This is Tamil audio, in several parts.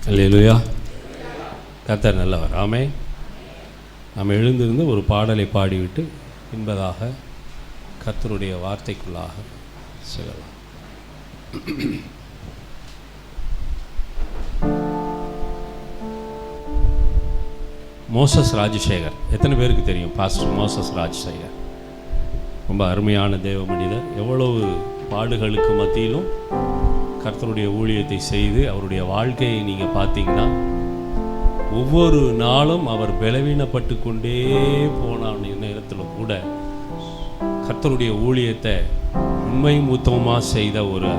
அல்லேலூயா. கர்த்தர் நல்லவர். ஆமென். நாம் எழுந்திருந்து ஒரு பாடலை பாடிவிட்டு என்பதாக கர்த்தருடைய வார்த்தைக்குள்ளாக செல்லலாம். மோசஸ் ராஜசேகர் எத்தனை பேருக்கு தெரியும்? பாஸ்டர் மோசஸ் ராஜசேகர் ரொம்ப அருமையான தேவ மனிதர். எவ்வளவு பாடுகளுக்கு மத்தியிலும் கர்த்தருடைய ஊழியத்தை செய்து அவருடைய வாழ்க்கையை நீங்கள் பார்த்தீங்கன்னா ஒவ்வொரு நாளும் அவர் பலவீனப்பட்டு கொண்டே போன நேரத்தில் கூட கர்த்தருடைய ஊழியத்தை உண்மை மூத்தமாக செய்த ஒரு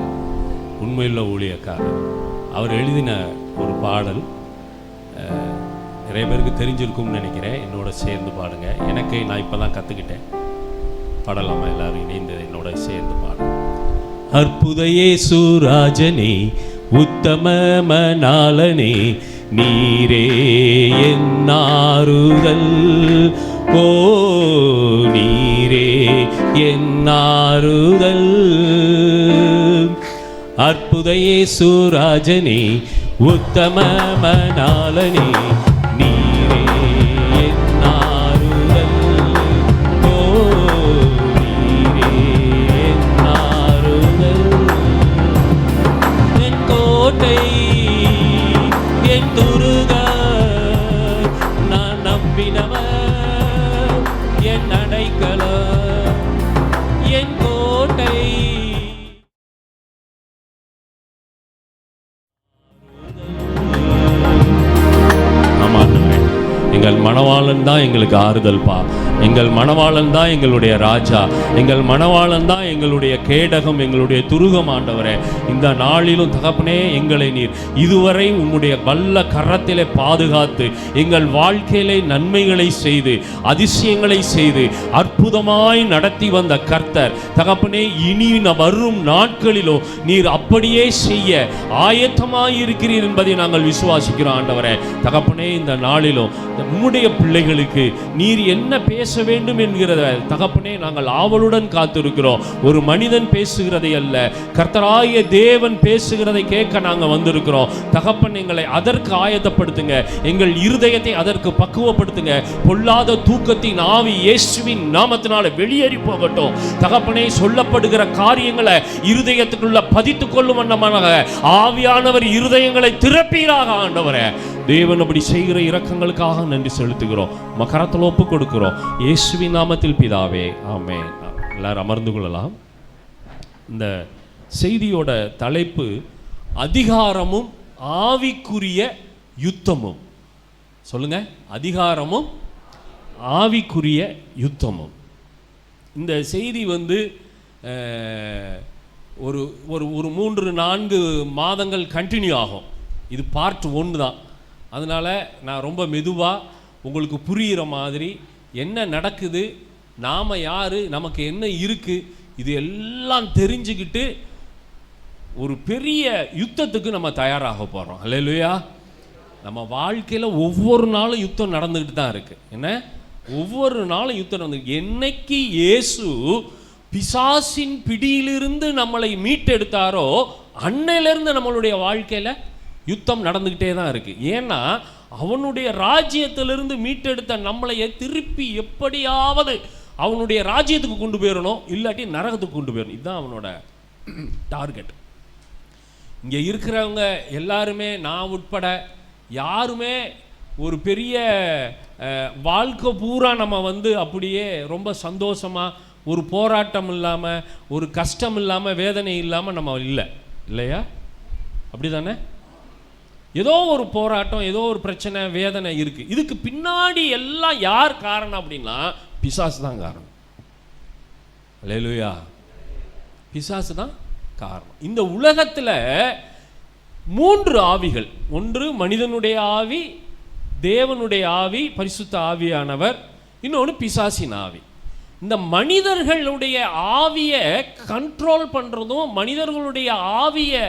உண்மையுள்ள ஊழியக்காரர். அவர் எழுதின ஒரு பாடல் நிறைய பேருக்கு தெரிஞ்சிருக்கும்னு நினைக்கிறேன். என்னோட சேர்ந்து பாடுங்க. எனக்கு நான் இப்போ தான் கற்றுக்கிட்டேன். பாடலாமா? எல்லாரும் இணைந்து என்னோட சேர்ந்து பாடுங்க. அற்புத இயேசு ராஜனே, உத்தம மணாளனே, நீரே என் ஆறுதல். ஓ நீரே என் ஆறுதல். அற்புத இயேசு ராஜனே, உத்தம மணாளனே, நீரே என் ஆறுதல். ஓ நீரே என் ஆறுதல். என் கோட்டை, என் துருக, நான் நம்பினவர், என் அடைக்கலம், என் கோட்டை. எங்கள் மணவாளன் தான் எங்களுக்கு ஆறுதல்பா. எங்கள் மணவாளன் தான் எங்களுடைய ராஜா. எங்கள் மணவாளன் தான் எங்களுடைய கேடகம், எங்களுடைய துருகம். ஆண்டவரே, இந்த நாளிலும் தகப்பனே, எங்களை நீர் இதுவரை உம்முடைய வல்ல கரத்திலே பாதுகாத்து எங்கள் வாழ்க்கையிலே நன்மைகளை செய்து அதிசயங்களை செய்து அற்புதமாய் நடத்தி வந்த கர்த்தர் தகப்பனே, இனி வரும் நாட்களிலோ நீர் அப்படியே செய்ய ஆயத்தமாயிருக்கிறீர் என்பதை நாங்கள் விசுவாசிக்கிறோம். ஆண்டவரே தகப்பனே, இந்த நாளிலும் உம்முடைய பிள்ளைகளுக்கு நீர் என்ன பேச வேண்டும் என்கிறத தகப்பனே நாங்கள் ஆவலுடன் காத்திருக்கிறோம். ஒரு மனிதன் பேசுகிறதை அல்ல, கர்த்தராகிய தேவன் பேசுகிறதை கேட்க நாங்கள் வந்திருக்கிறோம். தகப்பன், எங்களை அதற்கு ஆயத்தப்படுத்துங்க. எங்கள் இருதயத்தை அதற்கு பக்குவப்படுத்துங்க. பொல்லாத தூக்கத்தின் ஆவி இயேசுவின் நாமத்தினால வெளியேறி போகட்டும். தகப்பனே, சொல்லப்படுகிற காரியங்களை இருதயத்துக்குள்ள பதித்துக் கொள்ளும் வண்ணமாக ஆவியானவர் இருதயங்களை திறப்பீராக. ஆண்டவரே, தேவன் அப்படி செய்கிற இரக்கங்களுக்காக நன்றி செலுத்துகிறோம். மகரத்தில் ஒப்பு கொடுக்கிறோம். இயேசுவின் நாமத்தில் பிதாவே, ஆமென். எல்லாரும் அமர்ந்து கொள்ளலாம். இந்த செய்தியோட தலைப்பு அதிகாரமும் ஆவிக்குரிய யுத்தமும். சொல்லுங்க, அதிகாரமும் ஆவிக்குரிய யுத்தமும். இந்த செய்தி ஒரு ஒரு 3-4 மாதங்கள் கண்டினியூ ஆகும். இது பார்ட் 1 தான். அதனால் நான் ரொம்ப மெதுவாக உங்களுக்கு புரிகிற மாதிரி என்ன நடக்குது, நாம் யார், நமக்கு என்ன இருக்குது, இது எல்லாம் தெரிஞ்சுக்கிட்டு ஒரு பெரிய யுத்தத்துக்கு நம்ம தயாராக போகிறோம். அல்லேலூயா. நம்ம வாழ்க்கையில் ஒவ்வொரு நாளும் யுத்தம் நடந்துக்கிட்டு தான் இருக்குது. என்ன, ஒவ்வொரு நாளும் யுத்தம் நடந்து. என்னைக்கு இயேசு பிசாசின் பிடியிலிருந்து நம்மளை மீட்டெடுத்தாரோ அன்னையிலேருந்து நம்மளுடைய வாழ்க்கையில் யுத்தம் நடந்துக்கிட்டே தான் இருக்குது. ஏன்னா அவனுடைய ராஜ்யத்திலிருந்து மீட்டெடுத்த நம்மளைய திருப்பி எப்படியாவது அவனுடைய ராஜ்யத்துக்கு கொண்டு போயிடணும், இல்லாட்டி நரகத்துக்கு கொண்டு போயிடணும். இதுதான் அவனோட டார்கெட். இங்கே இருக்கிறவங்க எல்லாருமே, நான் உட்பட யாருமே ஒரு பெரிய வாழ்க்கை பூரா நம்ம அப்படியே ரொம்ப சந்தோஷமாக, ஒரு போராட்டம் இல்லாமல், ஒரு கஷ்டம் இல்லாமல், வேதனை இல்லாமல் நம்ம இல்லையா? அப்படி தானே? ஏதோ ஒரு போராட்டம், ஏதோ ஒரு பிரச்சனை, வேதனை இருக்குது. இதுக்கு பின்னாடி எல்லாம் யார் காரணம் அப்படின்னா பிசாசு தான் காரணம். அல்லேலூயா. பிசாசு தான் காரணம். இந்த உலகத்தில் 3 ஆவிகள். ஒன்று மனிதனுடைய ஆவி, தேவனுடைய ஆவி, பரிசுத்த ஆவியானவர். இன்னொன்று பிசாசின் ஆவி. இந்த மனிதர்களுடைய ஆவியை கண்ட்ரோல் பண்ணுறதும் மனிதர்களுடைய ஆவியை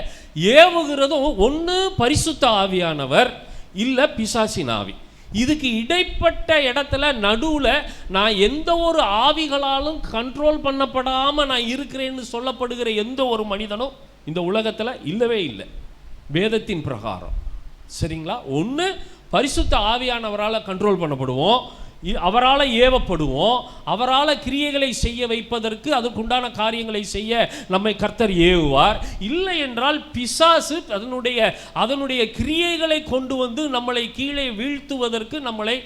ஏவுகிறதும் ஒன்று பரிசுத்த ஆவியானவர், இல்லை பிசாசின் ஆவி. இதுக்கு இடைப்பட்ட இடத்துல நடுவில் நான் எந்த ஒரு ஆவிகளாலும் கண்ட்ரோல் பண்ணப்படாமல் நான் இருக்கிறேன்னு சொல்லப்படுகிற எந்த ஒரு மனிதனும் இந்த உலகத்தில் இல்லவே இல்லை. வேதத்தின் பிரகாரம் சரிங்களா? ஒன்று பரிசுத்த ஆவியானவரால் கண்ட்ரோல் பண்ணப்படுவோம், அவரால் ஏவப்படுவோம், அவரால் கிரியைகளை செய்ய வைப்பதற்கு அதுக்குண்டான காரியங்களை செய்ய நம்மை கர்த்தர் ஏவுவார். இல்லை என்றால் பிசாசு அதனுடைய கிரியைகளை கொண்டு வந்து நம்மளை கீழே வீழ்த்துவதற்கு நம்மளை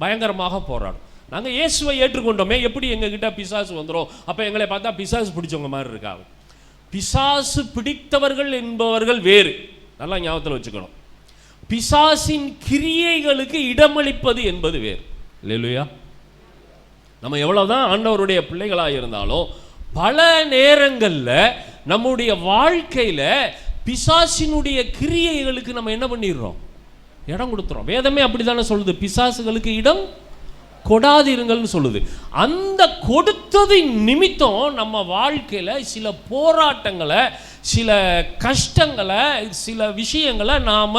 பயங்கரமாக போராடும். நாங்கள் இயேசுவை ஏற்றுக்கொண்டோமே, எப்படி எங்ககிட்ட பிசாசு வந்துடும்? அப்போ எங்களை பார்த்தா பிசாசு பிடிச்சவங்க மாதிரி இருக்காங்க. பிசாசு பிடித்தவர்கள் என்பவர்கள் வேறு, நல்லா ஞாபகத்தில் வச்சுக்கணும். பிசாசின் கிரியைகளுக்கு இடமளிப்பது என்பது வேறு. இல்லையா? நம்ம எவ்வளவுதான் ஆண்டவருடைய பிள்ளைகளாக இருந்தாலும் பல நேரங்களில் நம்முடைய வாழ்க்கையில் பிசாசினுடைய கிரியைகளுக்கு நம்ம என்ன பண்ணிடுறோம்? இடம் கொடுத்துறோம். வேதமே அப்படித்தானே சொல்லுது, பிசாசுகளுக்கு இடம் கொடாதிருங்கள்னு சொல்லுது. அந்த கொடுத்தது நிமித்தம் நம்ம வாழ்க்கையில் சில போராட்டங்களை, சில கஷ்டங்களை, சில விஷயங்களை நாம்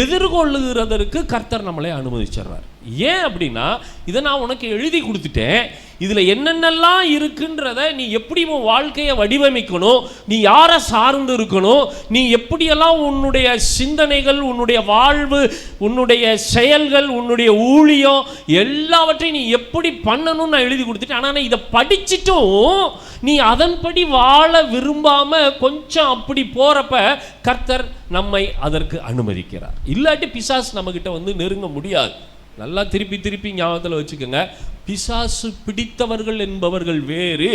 எதிர்கொள்ளுகிறதற்கு கர்த்தர் நம்மளை அனுமதிச்சிடுறார். ஏன் அப்படின்னா, இதை நான் உனக்கு எழுதி கொடுத்துட்டேன், இதில் என்னென்னலாம் இருக்குன்றத நீ எப்படி உன் வாழ்க்கையை வடிவமைக்கணும், நீ யாரை சார்ந்து இருக்கணும், நீ எப்படியெல்லாம் உன்னுடைய சிந்தனைகள், உன்னுடைய வாழ்வு, உன்னுடைய செயல்கள், உன்னுடைய ஊழியம் எல்லாவற்றையும் நீ எப்படி பண்ணணும்னு நான் எழுதி கொடுத்துட்டேன். ஆனால் இதை படிச்சுட்டும் நீ அதன்படி வாழ விரும்பாம கொஞ்சம் அப்படி போறப்ப கர்த்தர் நம்மை அதற்கு அனுமதிக்கிறார். இல்லாட்டி பிசாசு நம்ம கிட்ட வந்து நெருங்க முடியாது. நல்லா திருப்பி ஞாபகத்தில் வச்சுக்கோங்க. பிசாசு பிடித்தவர்கள் என்பவர்கள் வேறு,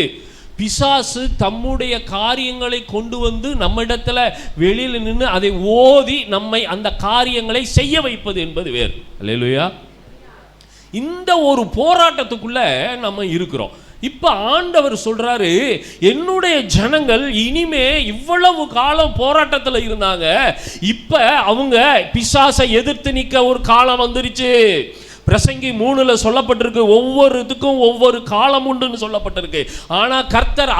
பிசாசு தம்முடைய காரியங்களை கொண்டு வந்து நம்மிடத்துல வெளியில் நின்று அதை ஓதி நம்மை அந்த காரியங்களை செய்ய வைப்பது என்பது வேறு. அல்லேலூயா. இந்த ஒரு போராட்டத்துக்குள்ள நம்ம இருக்கிறோம். இப்ப ஆண்டவர் சொல்றாரு, என்னுடைய ஜனங்கள் இனிமே இவ்வளவு காலம் போராட்டத்தில் இருந்தாங்க, இப்ப அவங்க பிசாசை எதிர்த்து நிற்க ஒரு காலம் வந்துருச்சு. பிரசங்கி 3ல் சொல்லப்பட்டிருக்கு, ஒவ்வொரு இதுக்கும் ஒவ்வொரு காலம் உண்டுன்னு சொல்லப்பட்டிருக்கு. ஆனா கர்த்தர்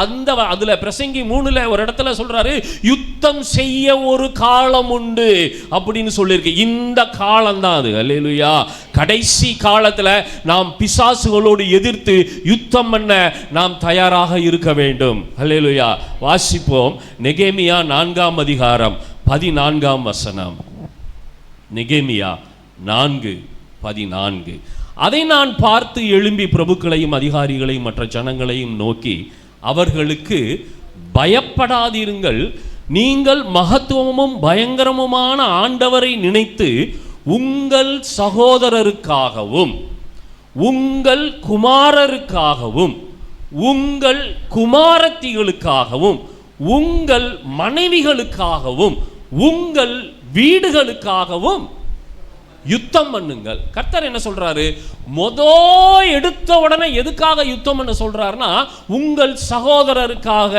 அதுல பிரசங்கி 3ல் ஒரு இடத்துல சொல்றாரு, யுத்தம் செய்ய ஒரு காலம் உண்டு அப்படின்னு சொல்லியிருக்கு. இந்த காலம் தான் அது. அல்லேலூயா. கடைசி காலத்துல நாம் பிசாசுகளோடு எதிர்த்து யுத்தம் பண்ண நாம் தயாராக இருக்க வேண்டும். அல்லேலூயா. வாசிப்போம். நெகேமியா 4ஆம் அதிகாரம் 14ஆம் வசனம். நெகேமியா 4:14. அதை நான் பார்த்து எழும்பி பிரபுக்களையும் அதிகாரிகளையும் மற்ற ஜனங்களையும் நோக்கி, அவர்களுக்கு பயப்படாதிருங்கள், நீங்கள் மகத்துவமும் பயங்கரமுமான ஆண்டவரை நினைத்து உங்கள் சகோதரருக்காகவும் உங்கள் குமாரருக்காகவும் உங்கள் குமாரத்திகளுக்காகவும் உங்கள் மனைவிகளுக்காகவும் உங்கள் வீடுகளுக்காகவும் யுத்தம் பண்ணுங்கள். கர்த்தர் என்ன சொல்றாரு? எடுத்த உடனே எதுக்காக யுத்தம் பண்ண சொல்றாருன்னா, உங்கள் சகோதரருக்காக.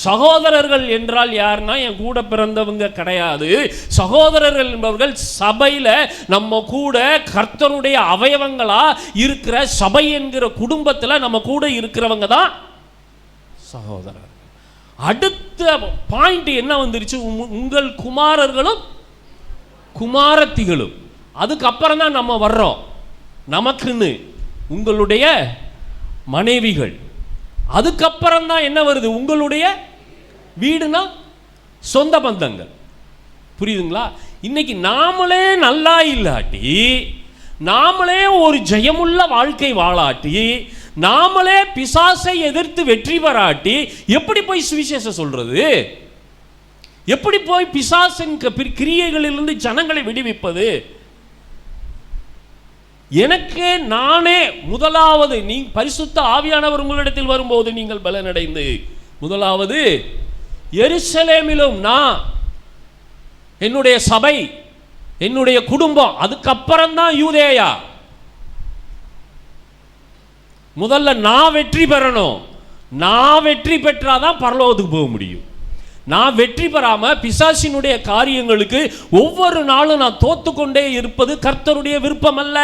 சகோதரர்கள் என்றால் யாருன்னா என் கூட பிறந்தவங்க கிடையாது. சகோதரர்கள் என்பவர்கள் சபையில நம்ம கூட கர்த்தருடைய அவயவங்களா இருக்கிற சபை என்கிற குடும்பத்தில் நம்ம கூட இருக்கிறவங்க தான் சகோதரர். அடுத்த பாயிண்ட் என்ன வந்துருச்சு? உங்கள் குமாரர்களும் குமாரத்திகளும். அதுக்கப்புறம் தான் நம்ம வர்றோம். நமக்குன்னு உங்களுடைய மனைவிகள். அதுக்கப்புறம் தான் என்ன வருது? உங்களுடைய வீடுனா சொந்த பந்தங்கள். புரியுதுங்களா? இன்னைக்கு நாமளே நல்லா இல்லாட்டி, நாமளே ஒரு ஜெயமுள்ள வாழ்க்கை வாழாட்டி, நாமளே பிசாசை எதிர்த்து வெற்றி பெறாட்டி எப்படி போய் சுவிசேஷம் சொல்றது? எப்படி போய் பிசாசின் கிரியைகளிலிருந்து ஜனங்களை விடுவிப்பது? எனக்கு நானே முதலாவது, நீ பரிசுத்த ஆவியானவர் உங்களிடத்தில் வரும்போது நீங்கள் பலனடைந்து, முதலாவது எருசலேமிலும் நான், என்னுடைய சபை, என்னுடைய குடும்பம், அதுக்கப்புறம் தான் யூதேயா. முதல்ல நான் வெற்றி பெறணும். நான் வெற்றி பெற்றாதான் பரலோகத்துக்கு போக முடியும். நான் வெற்றி பெறாம பிசாசினுடைய காரியங்களுக்கு ஒவ்வொரு நாளும் நான் தோத்துக்கொண்டே இருப்பது கர்த்தருடைய விருப்பம் அல்ல.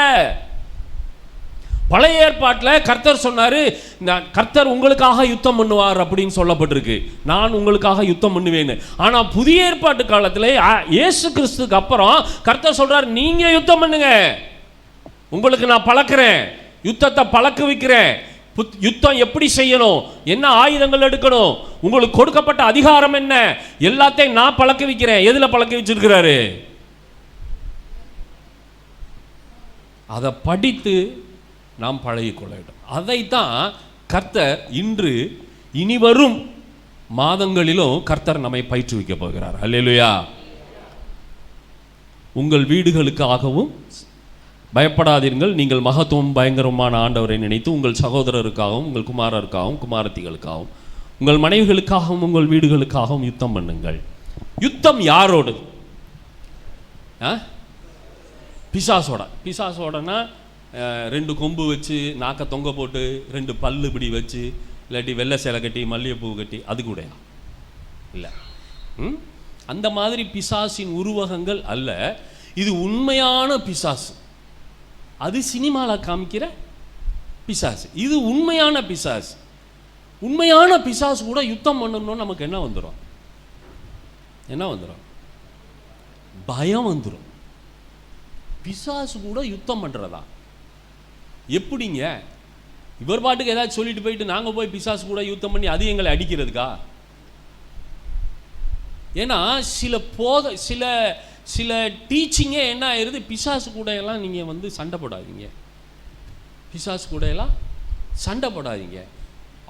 பழைய ஏற்பாட்டில் கர்த்தர் சொன்னாரு, கர்த்தர் உங்களுக்காக யுத்தம் பண்ணுவார் அப்படின்னு சொல்லப்பட்டிருக்கு. நான் உங்களுக்காக யுத்தம் பண்ணுவேன்னு. ஆனா புதிய ஏற்பாட்டு காலத்தில் இயேசு கிறிஸ்துக்கு அப்புறம் கர்த்தர் சொல்றாரு, நீங்க யுத்தம் பண்ணுங்க, உங்களுக்கு நான் பழக்கிறேன், யுத்தத்தை பழக்க வைக்கிறேன். யுத்தம் எப்படி செய்யணும், என்ன ஆயுதங்கள் எடுக்கணும், உங்களுக்கு கொடுக்கப்பட்ட அதிகாரம் என்ன, எல்லாத்தையும் நான் பழக்க வைக்கிறேன். எதுல பழக்க வச்சிருக்கிறாரு? அதை படித்து நாம் பழகிக்கொள்ள வேண்டும். அதைத்தான் கர்த்தர் இன்று இனிவரும் மாதங்களிலும் கர்த்தர் நம்மை பயிற்றுவிக்க போகிறார். அல்லேலூயா. உங்கள் வீடுகளுக்காகவும் பயப்படாதீர்கள், நீங்கள் மகத்துவம் பயங்கரமான ஆண்டவரை நினைத்து உங்கள் சகோதரருக்காகவும் உங்கள் குமாரருக்காகவும் குமாரத்திகளுக்காகவும் உங்கள் மனைவிகளுக்காகவும் உங்கள் வீடுகளுக்காகவும் யுத்தம் பண்ணுங்கள். யுத்தம் யாரோடு? பிசாசோட. பிசாசோடனா 2 கொம்பு வச்சு நாக்க தொங்க போட்டு 2 பல்லு இப்படி வச்சு இல்லாட்டி வெள்ளை சேலை கட்டி மல்லிகைப்பூ கட்டி அது கூட இல்லை. அந்த மாதிரி பிசாசின் உருவகங்கள் அல்ல. இது உண்மையான பிசாசு. அது சினிமாவில் காமிக்கிற பிசாசு. இது உண்மையான பிசாசு. உண்மையான பிசாசு கூட யுத்தம் பண்ணணும்னு நமக்கு என்ன வந்துடும்? பயம் வந்துடும். பிசாசு கூட யுத்தம் பண்ணுறதா? எப்படிங்க? இவர் பாட்டுக்கு ஏதாச்சும் சொல்லிட்டு போயிட்டு நாங்கள் போய் பிசாசு கூட யுத்தம் பண்ணி அது எங்களை அடிக்கிறதுக்கா? ஏன்னா சில டீச்சிங்கே என்ன ஆயிடுது, பிசாசு கூட எல்லாம் நீங்கள் சண்டை போடாதீங்க, பிசாசு கூட எல்லாம் சண்டை போடாதீங்க,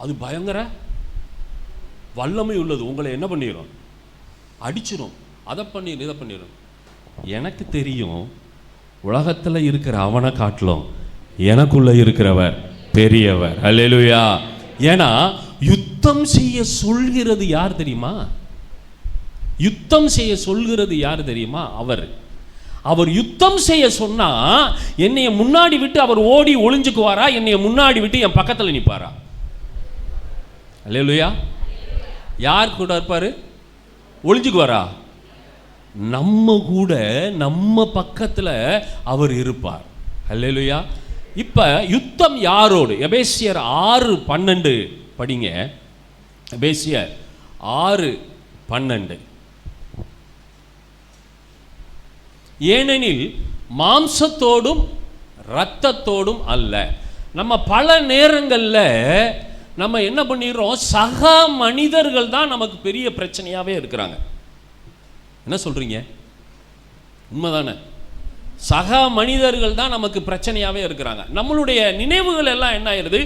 அது பயங்கர வல்லமை உள்ளது, உங்களை என்ன பண்ணிடும்? அடிச்சிடும், அதை பண்ணிடும், இதை பண்ணிடும். எனக்கு தெரியும், உலகத்தில் இருக்கிற அவனை காட்டிலும் எனக்குள்ள இருக்கிறவர் பெரியவர். அல்லேலூயா. ஏன்னா யுத்தம் செய்ய சொல்கிறது யார் தெரியுமா? யுத்தம் செய்ய சொல்கிறது யார் தெரியுமா? அவர் யுத்தம் செய்ய சொன்னா என்னைய முன்னாடி விட்டு அவர் ஓடி ஒளிஞ்சுக்குவாரா, என்னைய முன்னாடி விட்டு என் பக்கத்தில் நிற்பாரா? அல்லேலூயா. யார் கூட இருப்பாரு? ஒளிஞ்சுக்குவாரா? நம்ம கூட நம்ம பக்கத்தில் அவர் இருப்பார். அல்லேலூயா. இப்போ யுத்தம் யாரோடு? எபேசியர் 6:12 படிங்க. எபேசியர் 6:12. ஏனெனில் மாம்சத்தோடும் இரத்தத்தோடும் அல்ல. நம்ம பல நேரங்களில் நம்ம என்ன பண்ணிடுறோம், சக மனிதர்கள் தான் நமக்கு பெரிய பிரச்சனையாகவே இருக்கிறாங்க. என்ன சொல்கிறீங்க? உண்மைதானே? சக மனிதர்கள் தான் நமக்கு பிரச்சனையாகவே இருக்கிறாங்க. நம்மளுடைய நினைவுகள் எல்லாம் என்ன ஆயிடுது,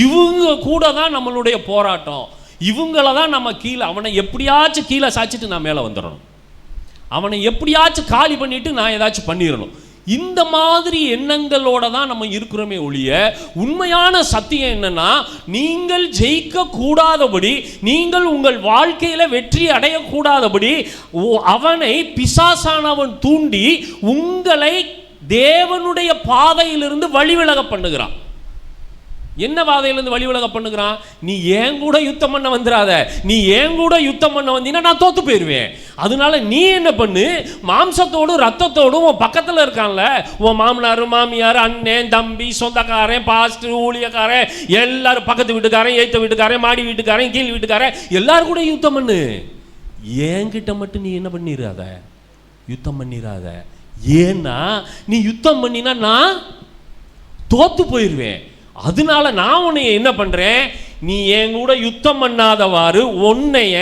இவங்க கூட தான் நம்மளுடைய போராட்டம், இவங்கள தான் நம்ம கீழே, அவனை எப்படியாச்சும் கீழே சாய்ச்சிட்டு நான் மேலே வந்துடணும், அவனை எப்படியாச்சும் காலி பண்ணிட்டு நான் ஏதாச்சும் பண்ணிடணும். இந்த மாதிரி எண்ணங்களோட தான் நம்ம இருக்கிறோமே ஒழிய, உண்மையான சத்தியம் என்னன்னா, நீங்கள் ஜெயிக்க கூடாதபடி, நீங்கள் உங்கள் வாழ்க்கையில வெற்றி அடையக்கூடாதபடி அவனை பிசாசானவன் தூண்டி உங்களை தேவனுடைய பாதையிலிருந்து வழிவிலக பண்ணுகிறான். என்ன பாதையிலிருந்து வழிவிலக பண்ணுகிறான்? நீ ஏன் கூட யுத்தம் பண்ண வந்துடாத, நீ ஏன் கூட யுத்தம் பண்ண வந்தீங்கன்னா நான் தோத்து போயிடுவேன். அதனால நீ என்ன பண்ணு, மாம்சத்தோடும் ரத்தத்தோடும் உன் பக்கத்தில் இருக்கான்ல, உன் மாமனார் மாமியார் அண்ணன் தம்பி சொந்தக்காரன் பாஸ்டர் ஊழியக்காரன் எல்லாரும், பக்கத்து வீட்டுக்காரன் ஏத்த வீட்டுக்காரன் மாடி வீட்டுக்காரன் கீழ் வீட்டுக்காரன் எல்லாரும் கூட யுத்தம் பண்ணு. என்கிட்ட மட்டும் நீ என்ன பண்ணிடாத, யுத்தம் பண்ணிடாத. ஏன்னா நீ யுத்தம் பண்ணினா நான் தோத்து போயிடுவேன். அதனால நான் உன்னைய என்ன பண்றேன், நீ என் கூட யுத்தம் பண்ணாதவாறு உன்னைய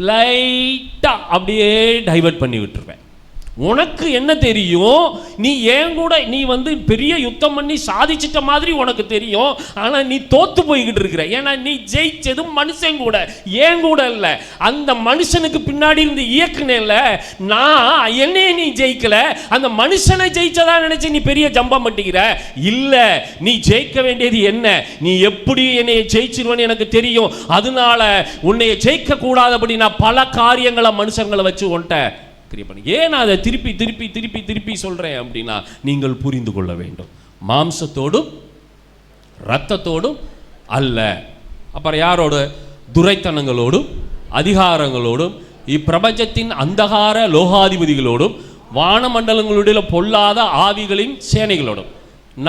லைட்டா அப்படியே டைவர்ட் பண்ணி விட்டுருவேன். உனக்கு என்ன தெரியும், நீ ஏன் கூட நீ பெரிய யுத்தம் பண்ணி சாதிச்சிட்ட மாதிரி உனக்கு தெரியும், ஆனால் நீ தோத்து போய்கிட்டு இருக்கிற. ஏன்னா நீ ஜெயிச்சது மனுஷன் கூட, ஏன் கூட இல்லை, அந்த மனுஷனுக்கு பின்னாடி இருந்து இயக்குனேன்ல நான். என்னையே நீ ஜெயிக்கல, அந்த மனுஷனை ஜெயிச்சதா நினைச்சு நீ பெரிய ஜம்பம் பண்ணிக்கிற. இல்லை, நீ ஜெயிக்க வேண்டியது என்ன, நீ எப்படி என்னைய ஜெயிச்சிருவன்னு எனக்கு தெரியும். அதனால உன்னைய ஜெயிக்க கூடாதபடி நான் பல காரியங்களை மனுஷங்களை வச்சு உன்ட்ட. ஏன் அதை திருப்பி திருப்பி திருப்பி திருப்பி சொல்றேன் அப்படின்னா, நீங்கள் புரிந்து கொள்ள வேண்டும், மாம்சத்தோடும் இரத்தத்தோடும் அல்ல. அப்புறம் யாரோடு? துரைத்தனங்களோடும் அதிகாரங்களோடும் இப்பிரபஞ்சத்தின் அந்தகார லோகாதிபதிகளோடும் வானமண்டலங்களுடைய பொல்லாத ஆவிகளின் சேனைகளோடும்.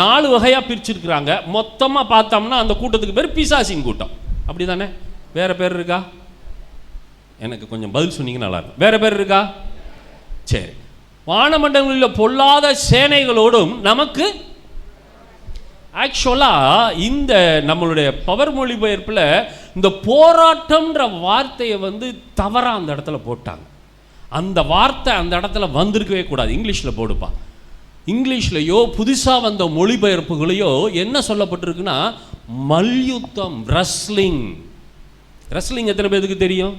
4 வகையா பிரிச்சிருக்கிறாங்க. மொத்தமா பார்த்தோம்னா அந்த கூட்டத்துக்கு பேர் பிசாசின் கூட்டம். அப்படிதானே? வேற பேர் இருக்கா? எனக்கு கொஞ்சம் பதில் சொன்னீங்க நல்லா இருக்கும். வேற பேர் இருக்கா? சரி. வானமண்டலங்களில் பொல்லாத சேனைகளோடும் நமக்கு ஆக்சுவலாக இந்த நம்மளுடைய பவர் மொழிபெயர்ப்பில் இந்த போராட்டம்ன்ற வார்த்தையை தவறாக அந்த இடத்துல போட்டாங்க. அந்த வார்த்தை அந்த இடத்துல வந்திருக்கவே கூடாது. இங்கிலீஷில் போடுப்பா, இங்கிலீஷ்லையோ புதுசாக வந்த மொழிபெயர்ப்புகளையோ என்ன சொல்லப்பட்டிருக்குன்னா மல்யுத்தம், ரெஸ்லிங். ரெஸ்லிங் எத்தனை பேருக்கு தெரியும்?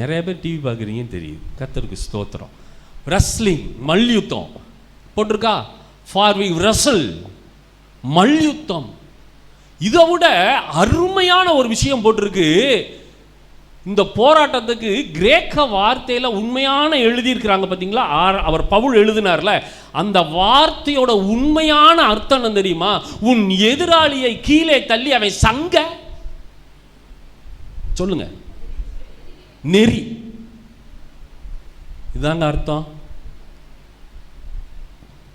நிறைய பேர் டிவி பார்க்குறீங்கன்னு தெரியுது. கர்த்தருக்கு ஸ்தோத்திரம். ரெஸ்லிங், மல்யுத்தம் போட்டிருக்கா. ஃபார் வி ரெஸ்ல், மல்யுத்தம். இதை விட அருமையான ஒரு விஷயம் போட்டிருக்கு. இந்த போராட்டத்துக்கு கிரேக்க வார்த்தையில் உண்மையான எழுதியிருக்கிறாங்க பார்த்தீங்களா? அவர் பவுல் எழுதினார்ல, அந்த வார்த்தையோட உண்மையான அர்த்தம் என்ன தெரியுமா? உன் எதிராளியை கீழே தள்ளி அவன் சங்க சொல்லுங்க நெறி. இதாங்க அர்த்தம்.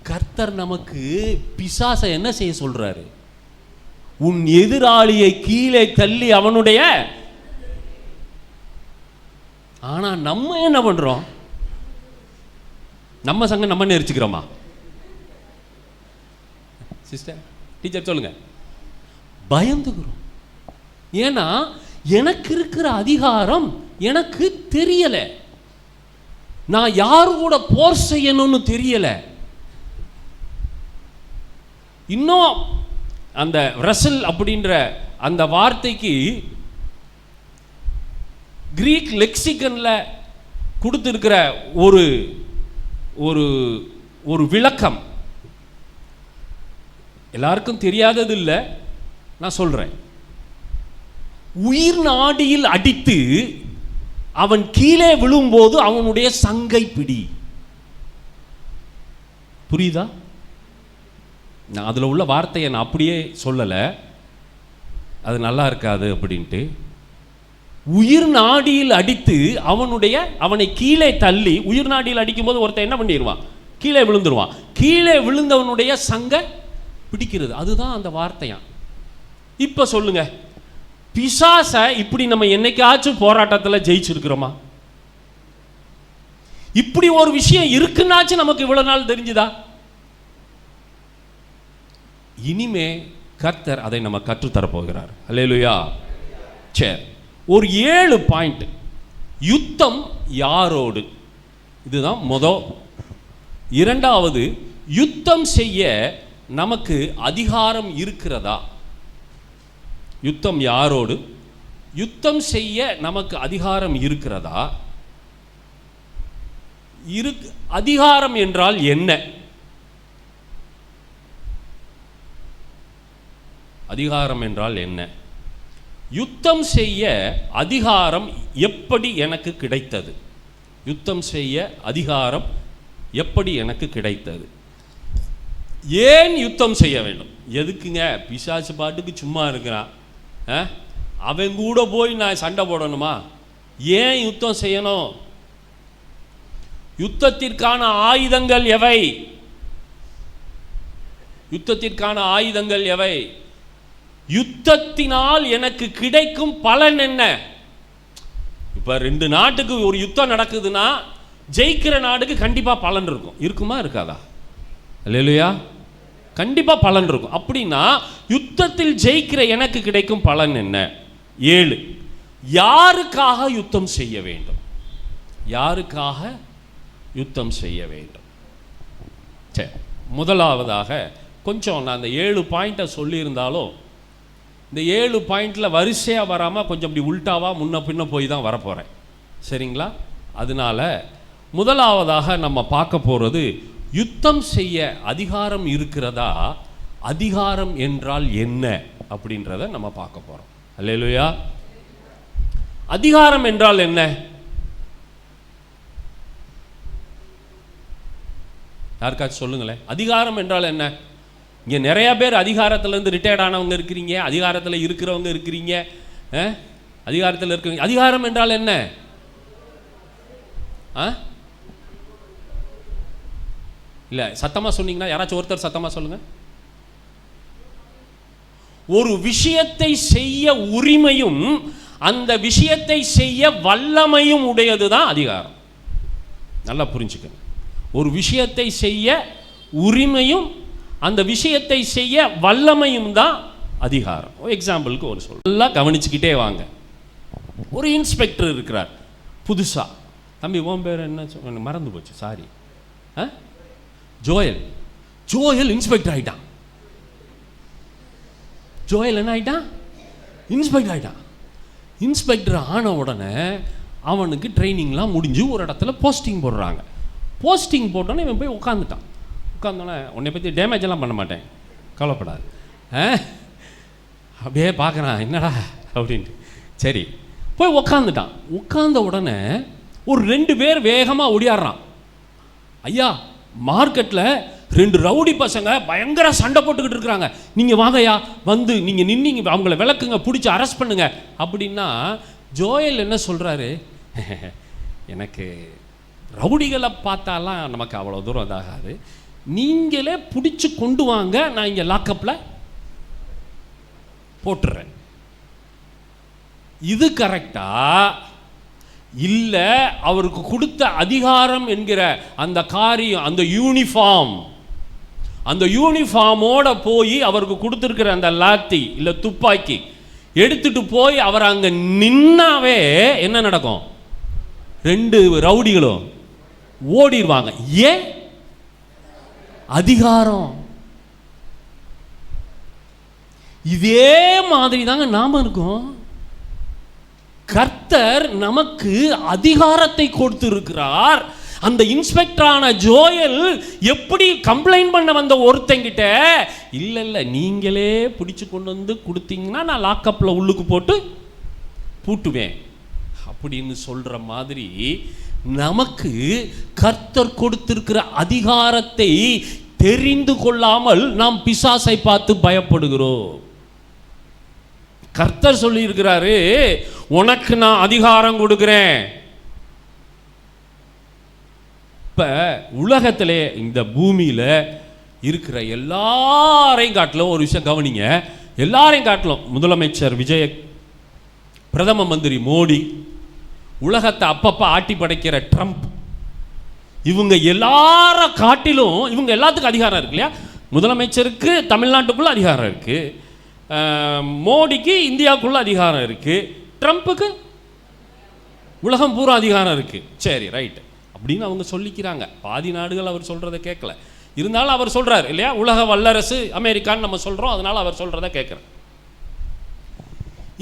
கர்த்தர் நமக்கு பிசாசை என்ன செய்ய சொல்றாரு? உன் எதிராளியை கீழே தள்ளி அவனுடைய. ஆனா நம்ம என்ன பண்றோம்? நம்ம சங்கம் நம்ம நெரிச்சுக்கிறோமா? சிஸ்டர், டீச்சர் சொல்லுங்க. பயந்துக்கிறோம். ஏன்னா எனக்கு இருக்கிற அதிகாரம் எனக்கு தெரியல. நான் யாரு கூட போர் செய்யணும்னு தெரியல. இன்னும் அந்த ரெஸ்ல் அப்படின்ற அந்த வார்த்தைக்கு கிரீக் லெக்சிகன்ல கொடுத்திருக்கிற ஒரு ஒரு ஒரு விளக்கம் எல்லாருக்கும் தெரியாதது இல்லை, நான் சொல்றேன். உயிர் நாடியில் அடித்து அவன் கீழே விழும்போது அவனுடைய சங்கை பிடி. புரியுதா? நான் அதில் உள்ள வார்த்தையை நான் அப்படியே சொல்லலை, அது நல்லா இருக்காது அப்படின்ட்டு. உயிர் நாடியில் அடித்து அவனை கீழே தள்ளி, உயிர் நாடியில் அடிக்கும் போது ஒருத்தன் என்ன பண்ணிடுவான்? கீழே விழுந்துருவான். கீழே விழுந்தவனுடைய சங்கை பிடிக்கிறது. அதுதான் அந்த வார்த்தையா. இப்ப சொல்லுங்க, பிசாச இப்படி நம்ம என்னைக்காச்சும் போராட்டத்தில் ஜெயிச்சிருக்கிறோமா? இப்படி ஒரு விஷயம் இருக்குன்னாச்சும் நமக்கு இவ்வளவு நாள் தெரிஞ்சுதா? இனிமே கர்த்தர் அதை நம்ம கற்றுத்தரப்போகிறார். அல்லேலூயா. சரி, ஒரு 7 பாயிண்ட். யுத்தம் யாரோடு? இதுதான் முதல். இரண்டாவது, யுத்தம் செய்ய நமக்கு அதிகாரம் இருக்கிறதா? யுத்தம் யாரோடு? யுத்தம் செய்ய நமக்கு அதிகாரம் இருக்கிறதா? அதிகாரம் என்றால் என்ன? அதிகாரம் என்றால் என்ன? யுத்தம் செய்ய அதிகாரம் எப்படி எனக்கு கிடைத்தது? யுத்தம் செய்ய அதிகாரம் எப்படி எனக்கு கிடைத்தது? ஏன் யுத்தம் செய்ய வேண்டும்? எதுக்குங்க? பிசாசு பாட்டுக்கு சும்மா இருக்கிறான், அவன் கூட போய் நான் சண்டை போடணுமா? ஏன் யுத்தம் செய்யணும்? யுத்தத்திற்கான ஆயுதங்கள் எவை? யுத்தத்திற்கான ஆயுதங்கள் எவை? யுத்தத்தினால் எனக்கு கிடைக்கும் பலன் என்ன? இப்ப 2 நாட்டுக்கு ஒரு யுத்தம் நடக்குதுன்னா ஜெயிக்கிற நாடுக்கு கண்டிப்பா பலன் இருக்கும். இருக்குமா இருக்காதா? அல்லேலூயா. கண்டிப்பா பலன் இருக்கும். அப்படின்னா யுத்தத்தில் ஜெயிக்கிற எனக்கு கிடைக்கும் பலன் என்ன? 7. யாருக்காக யுத்தம் செய்ய வேண்டும்? யாருக்காக யுத்தம் செய்ய வேண்டும்? சரி, முதலாவதாக கொஞ்சம் நான் அந்த 7 பாயிண்ட்டை சொல்லியிருந்தாலும் இந்த 7 பாயிண்டில் வரிசையாக வராமல் கொஞ்சம் இப்படி உல்டாவா முன்ன பின்ன போய் தான் வரப்போகிறேன். சரிங்களா? அதனால முதலாவதாக நம்ம பார்க்க போகிறது, யுத்தம் செய்ய அதிகாரம் இருக்கிறதா, அதிகாரம் என்றால் என்ன அப்படின்றத நம்ம பார்க்க போகிறோம். அல்லேலூயா. அதிகாரம் என்றால் என்ன? யாருக்காச்சும் சொல்லுங்களேன். அதிகாரம் என்றால் என்ன? இங்கே நிறைய பேர் அதிகாரத்திலேருந்து ரிட்டையர்ட் ஆனவங்க இருக்கிறீங்க, அதிகாரத்தில் இருக்கிறவங்க இருக்கிறீங்க, அதிகாரத்தில் இருக்கிறீங்க. அதிகாரம் என்றால் என்ன? இல்லை, சத்தமாக சொன்னீங்கன்னா யாராச்சும் ஒருத்தர் சத்தமாக சொல்லுங்க. ஒரு விஷயத்தை செய்ய உரிமையும் அந்த விஷயத்தை செய்ய வல்லமையும் உடையது தான் அதிகாரம். நல்லா புரிஞ்சுக்கணும். ஒரு விஷயத்தை செய்ய உரிமையும் அந்த விஷயத்தை செய்ய வல்லமையும் தான் அதிகாரம். எக்ஸாம்பிளுக்கு ஒரு சொல், நல்லா கவனிச்சுக்கிட்டே வாங்க. ஒரு இன்ஸ்பெக்டர் இருக்கிறார் புதுசா. தம்பி உன் பேர் என்ன? மறந்து போச்சு, சாரி. ஜோயல் இன்ஸ்பெக்டர் ஆயிட்டான். ஜோயல் என்ன ஆயிட்டான்? இன்ஸ்பெக்டர் ஆயிட்டான். இன்ஸ்பெக்டர் ஆன உடனே அவனுக்கு ட்ரைனிங்லாம் முடிஞ்சு ஒரு இடத்துல போஸ்டிங் போடுறாங்க. போஸ்டிங் போட்டோன்னே இவன் போய் உட்காந்தோன்னே உன்னை பற்றி டேமேஜ் எல்லாம் பண்ண மாட்டேன், கவலைப்படாது. அப்படியே பார்க்குறான், என்னடா அப்படின்ட்டு. சரி, போய் உட்காந்துட்டான். உட்கார்ந்த உடனே ஒரு 2 பேர் வேகமாக ஓடியாடுறான். ஐயா, மார்க்கெட்டில் 2 ரவுடி பசங்க பயங்கர சண்டை போட்டுக்கிட்டு இருக்கிறாங்க, நீங்கள் வாங்கய்யா, வந்து நீங்கள் நின்னீங்க, அவங்கள விளக்குங்க, பிடிச்சி அரெஸ்ட் பண்ணுங்க அப்படின்னா ஜோயல் என்ன சொல்கிறாரு? எனக்கு ரவுடிகளை பார்த்தாலாம் நமக்கு அவ்வளோ தூரம் இதாகாது, நீங்களே பிடிச்சி கொண்டு வாங்க, நான் இங்கே லாக்கப்பில் போட்டுறேன். இது கரெக்டா இல்லை அவருக்கு கொடுத்த அதிகாரம் என்கிற அந்த காரியம், அந்த யூனிஃபார்மோட போய் அவருக்கு கொடுத்துருக்கிற அந்த லாத்தி இல்லை துப்பாக்கி எடுத்துட்டு போய் அவர் அங்கே நின்னாவே என்ன நடக்கும்? 2 ரவுடிகளும் ஓடிடுவாங்க. ஏன்? அதிகாரம். இதே மாதிரி தாங்க நாம இருக்கோம். கர்த்தர் நமக்கு அதிகாரத்தை கொடுத்து இருக்கிறார். அந்த இன்ஸ்பெக்டரான ஜோயல் எப்படி கம்ப்ளைண்ட் பண்ண வந்த ஒருத்தங்கிட்ட, இல்லை நீங்களே பிடிச்சு கொண்டு வந்து கொடுத்தீங்கன்னா நான் லாக்கப்பில் உள்ளுக்கு போட்டு பூட்டுவேன் அப்படின்னு சொல்ற மாதிரி நமக்கு கர்த்தர் கொடுத்திருக்கிற அதிகாரத்தை தெரிந்து கொள்ளாமல் நாம் பிசாசை பார்த்து பயப்படுகிறோம். கர்த்தர் சொல்லி இருக்கிறாரு, உனக்கு நான் அதிகாரம் கொடுக்கிறேன். இப்ப உலகத்திலே இந்த பூமியில இருக்கிற எல்லாரையும் காட்டிலும் ஒரு விஷயம் கவனிங்க, எல்லாரையும் காட்டிலும் முதலமைச்சர் விஜய், பிரதம மந்திரி மோடி, உலகத்தை அப்பப்ப ஆட்டி படைக்கிற ட்ரம்ப், இவங்க எல்லார காட்டிலும் இவங்க எல்லாத்துக்கும் அதிகாரம் இருக்கு இல்லையா? முதலமைச்சருக்கு தமிழ்நாட்டுக்குள்ள அதிகாரம் இருக்கு, மோடிக்கு இந்தியாவுக்குள்ள அதிகாரம் இருக்கு, ட்ரம்ப்புக்கு உலகம் பூரா அதிகாரம் இருக்கு. சரி, ரைட் அப்படின்னு அவங்க சொல்லிக்கிறாங்க. பாதி நாடுகள் அவர் சொல்றதை கேட்கல, இருந்தாலும் அவர் சொல்றாரு இல்லையா, உலக வல்லரசு அமெரிக்கான்னு நம்ம சொல்றோம், அதனால அவர் சொல்றதை கேட்கிறேன்.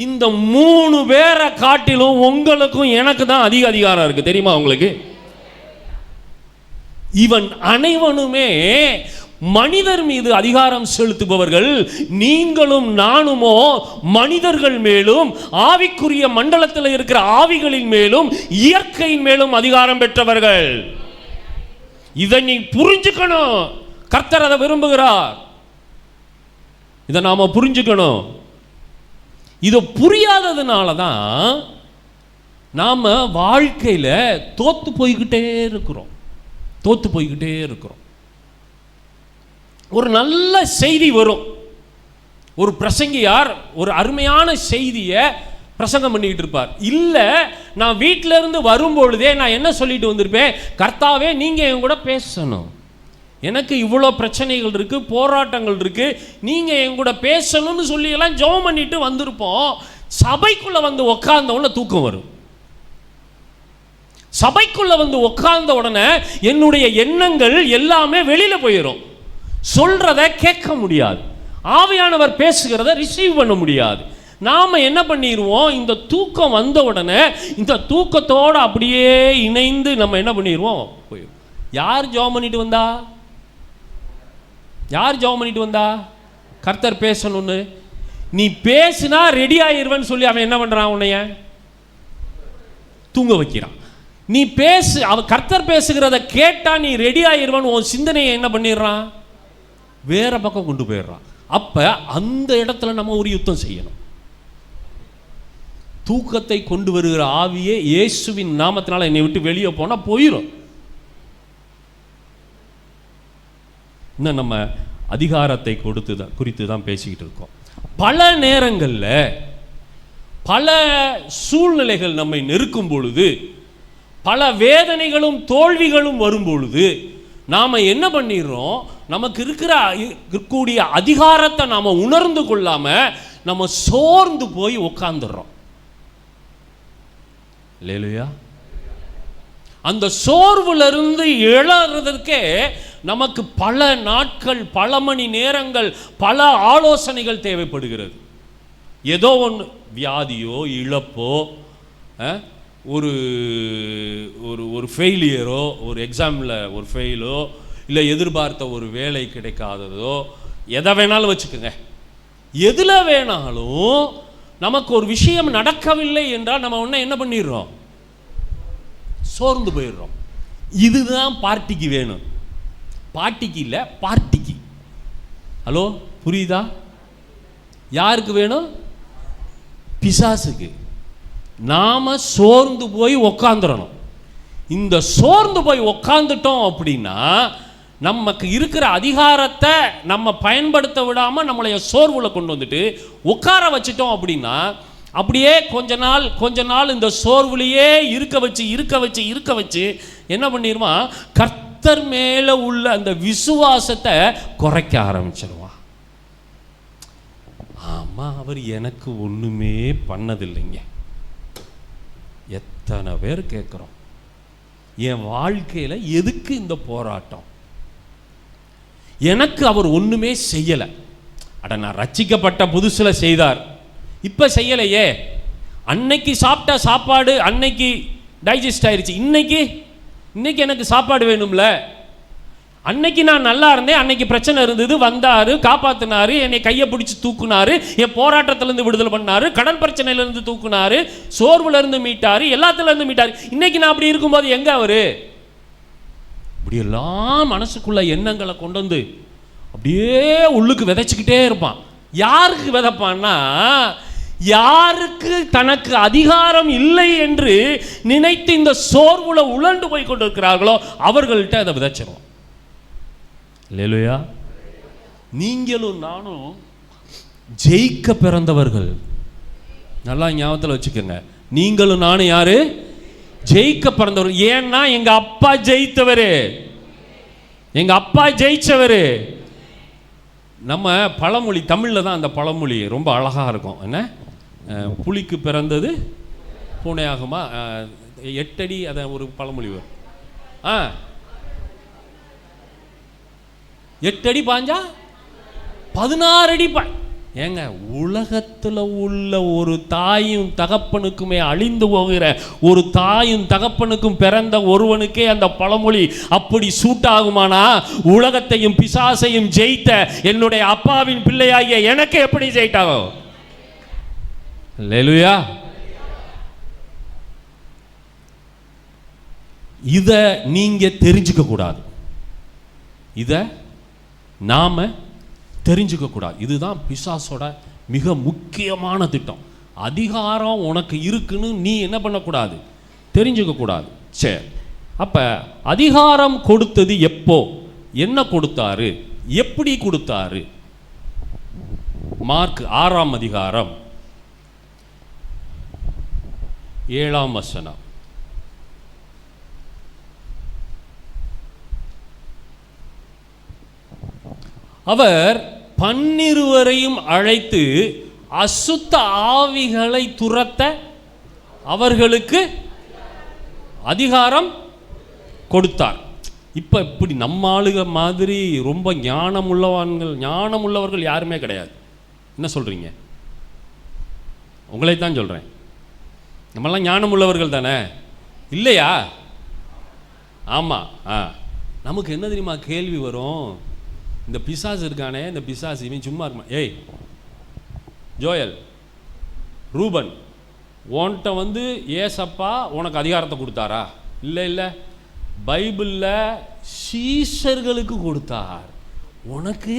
இந்த 3 பேரை காட்டிலும் உங்களுக்கும் எனக்கு தான் அதிக அதிகாரம் இருக்கு, தெரியுமா உங்களுக்கு? இவன் அனைவனுமே மனிதர் மீது அதிகாரம் செலுத்துபவர்கள். நீங்களும் நானுமோ மனிதர்கள் மேலும், ஆவிக்குரிய மண்டலத்தில் இருக்கிற ஆவிகளின் மேலும், இயற்கையின் மேலும் அதிகாரம் பெற்றவர்கள். இதை நீ புரிஞ்சுக்கணும். கர்த்தர் அதை விரும்புகிறார். இதை நாம புரிஞ்சுக்கணும். இதை புரியாததுனால தான் நாம வாழ்க்கையில தோத்து போய்கிட்டே இருக்கிறோம். ஒரு நல்ல செய்தி வரும், ஒரு பிரசங்கியார் ஒரு அருமையான செய்தியை பிரசங்கம் பண்ணிக்கிட்டு இருப்பார். இல்லை, நான் வீட்டில இருந்து வரும்பொழுதே நான் என்ன சொல்லிட்டு வந்திருப்பேன்? கர்த்தாவே, நீங்க என் கூட பேசணும், எனக்கு இவ்வளோ பிரச்சனைகள் இருக்கு, போராட்டங்கள் இருக்கு, நீங்க என் கூட பேசணும்னு சொல்லி எல்லாம் ஜெபம் பண்ணிட்டு வந்திருப்போம். சபைக்குள்ள வந்து உட்கார்ந்த உடனே தூக்கம் வரும். சபைக்குள்ள வந்து உட்கார்ந்த உடனே என்னுடைய எண்ணங்கள் எல்லாமே வெளியில போயிடும். சொல்றத கேட்க முடியாது, ஆவியானவர் பேசுகிறத ரிசீவ் பண்ண முடியாது. நாம என்ன பண்ணிடுவோம்? இந்த தூக்கம் வந்த உடனே இந்த தூக்கத்தோடு அப்படியே இணைந்து நம்ம என்ன பண்ணிடுவோம்? போயிடும். யார் ஜெபம் பண்ணிட்டு வந்தா? கர்த்தர் பேசணும்னு நீ பேசினா ரெடி ஆயிருவன்னு சொல்லி அவன் என்ன பண்றான்? உன்னைய தூங்க வைக்கிறான். நீ பேசு, அவன் கர்த்தர் பேசுகிறத கேட்டா நீ ரெடி ஆயிருவன், உன் சிந்தனையை என்ன பண்ணிடுறான்? வேற பக்கம் கொண்டு போயிடுறான். அப்ப அந்த இடத்துல நம்ம ஒரு யுத்தம் செய்யணும். தூக்கத்தை கொண்டு வருகிற ஆவியே இயேசுவின் நாமத்தினால என்னை விட்டு வெளியே போனா போயிடும். இன்னும் நம்ம அதிகாரத்தை குறித்து தான் பேசிக்கிட்டு இருக்கோம். பல நேரங்களில் பல சூழ்நிலைகள் நம்மை நெருக்கும் பொழுது, பல வேதனைகளும் தோல்விகளும் வரும் பொழுது நாம என்ன பண்ணிடுறோம்? நமக்கு இருக்கக்கூடிய அதிகாரத்தை நாம உணர்ந்து கொள்ளாம நம்ம சோர்ந்து போய் உட்கார்ந்துடுறோம். இல்லையா? அந்த சோர்வுல இருந்து எழறதுக்கே நமக்கு பல நாட்கள், பல மணி நேரங்கள், பல ஆலோசனைகள் தேவைப்படுகிறது. ஏதோ ஒன்று, வியாதியோ இழப்போ, ஒரு ஒரு ஒரு ஃபெயிலியரோ, ஒரு எக்ஸாமில் ஒரு ஃபெயிலோ, இல்லை எதிர்பார்த்த ஒரு வேலை கிடைக்காததோ, எதை வேணாலும் வச்சுக்கோங்க. எதில் வேணாலும் நமக்கு ஒரு விஷயம் நடக்கவில்லை என்றால் நம்ம ஒன்று என்ன பண்ணிடுறோம்? சோர்ந்து போயிடுறோம். இதுதான் பார்ட்டிக்கு வேணும். பார்ட்டிக்கு இல்லை, பார்ட்டிக்கு. ஹலோ, புரியுதா? யாருக்கு வேணும்? பிசாசுக்கு. நாம சோர்ந்து போய் உக்காந்துடணும். இந்த சோர்ந்து போய் உக்காந்துட்டோம் அப்படின்னா நமக்கு இருக்கிற அதிகாரத்தை நம்ம பயன்படுத்த விடாம நம்மளைய சோர்வுல கொண்டு வந்துட்டு உட்கார வச்சிட்டோம் அப்படின்னா அப்படியே கொஞ்ச நாள் இந்த சோர்வுலையே இருக்க வச்சு என்ன பண்ணிடுமா? கர்த்தர் மேல உள்ள அந்த விசுவாசத்தை குறைக்க ஆரம்பிச்சிருவான். ஆமா, அவர் எனக்கு ஒண்ணுமே பண்ணதில்லைங்க. எத்தனை பேர் கேட்குறோம், என் வாழ்க்கையில எதுக்கு இந்த போராட்டம்? எனக்கு அவர் ஒண்ணுமே செய்யலை. அட, நான் ரட்சிக்கப்பட்ட புதுசுல செய்தார், இப்ப செய்யலையே. அன்னைக்கு சாப்பிட்ட சாப்பாடு அன்னைக்கு டைஜஸ்ட் ஆயிடுச்சு, இன்னைக்கு எனக்கு சாப்பாடு வேணும்ல. அன்னைக்கு நான் நல்லா இருந்தேன், அன்னைக்கு பிரச்சனை இருந்தது, வந்தாரு, காப்பாத்தினாரு, என்னை கையை பிடிச்சி தூக்குனாரு, என் போராட்டத்திலிருந்து விடுதலை பண்ணாரு, கடன் பிரச்சனையிலிருந்து தூக்குனாரு, சோர்வுல இருந்து மீட்டாரு, எல்லாத்துல இருந்து மீட்டாரு. இன்னைக்கு நான் அப்படி இருக்கும்போது எங்க அவரு? இப்படி எல்லாம் மனசுக்குள்ள எண்ணங்களை கொண்டு வந்து அப்படியே உள்ளுக்கு விதைச்சுக்கிட்டே இருப்பான். யாருக்கு விதைப்பான்னா, யாருக்கு தனக்கு அதிகாரம் இல்லை என்று நினைத்து இந்த சோர்வுல உழண்டு போய் கொண்டிருக்கிறார்களோ அவர்கள்ட்ட அதை விதைச்சிடும். அல்லேலூயா. நீங்களும் நானும் ஜெயிக்க பிறந்தவர்கள். நல்லா ஞாபகத்தில் வச்சுக்கோங்க. நீங்களும் நானும் யாரு? ஜெயிக்க பிறந்தவர்கள். ஏன்னா எங்க அப்பா ஜெயித்தவரு, எங்க அப்பா ஜெயிச்சவரு. நம்ம பழமொழி, தமிழ்ல தான் அந்த பழமொழி ரொம்ப அழகா இருக்கும். என்ன? புலிக்கு பிறந்தது பூனையாகுமா? 8 அடி, அத ஒரு பழமொழி வரும். 8 அடி பாஞ்சா 16 அடி ஏங்க, உலகத்தில் உள்ள ஒரு தாயும் தகப்பனுக்குமே அழிந்து போகிற ஒரு தாயும் தகப்பனுக்கும் பிறந்த ஒருவனுக்கே அந்த பழமொழி அப்படி சூட் ஆகுமானா, உலகத்தையும் பிசாசையும் ஜெயித்த என்னுடைய அப்பாவின் பிள்ளையாகிய எனக்கு எப்படி ஜெயிட்டாகும்? அல்லேலூயா. இத நீங்க தெரிஞ்சுக்க கூடாது, இத நாம தெரிஞ்சுக்க கூடாது. இதுதான் பிசாசோட மிக முக்கியமான திட்டம். அதிகாரம் உனக்கு இருக்குன்னு நீ என்ன பண்ணக்கூடாது? தெரிஞ்சுக்க கூடாது. சரி, அப்ப அதிகாரம் கொடுத்தது எப்போ, என்ன கொடுத்தாரு, எப்படி கொடுத்தாரு? மார்க் 6ஆம் அதிகாரம் 7ஆம் வசனம். அவர் 12 அழைத்து அசுத்த ஆவிகளை துரத்த அவர்களுக்கு அதிகாரம் கொடுத்தார். இப்ப இப்படி நம்ம ஆளுக மாதிரி ரொம்ப ஞானமுள்ளவர்கள் யாருமே கிடையாது. என்ன சொல்றீங்க? உங்களைத்தான் சொல்றேன். நம்மெல்லாம் ஞானம் உள்ளவர்கள் தானே, இல்லையா? ஆமா. நமக்கு என்ன தெரியுமா கேள்வி வரும்? இந்த பிசாசு இருக்கானே, இந்த பிசாசு இவன் சும்மா இருக்குமா? ஏய் ஜோயல், ரூபன், உன்கிட்ட வந்து ஏசப்பா உனக்கு அதிகாரத்தை கொடுத்தாரா? இல்லை, பைபிளில் சீஷர்களுக்கு கொடுத்தார், உனக்கு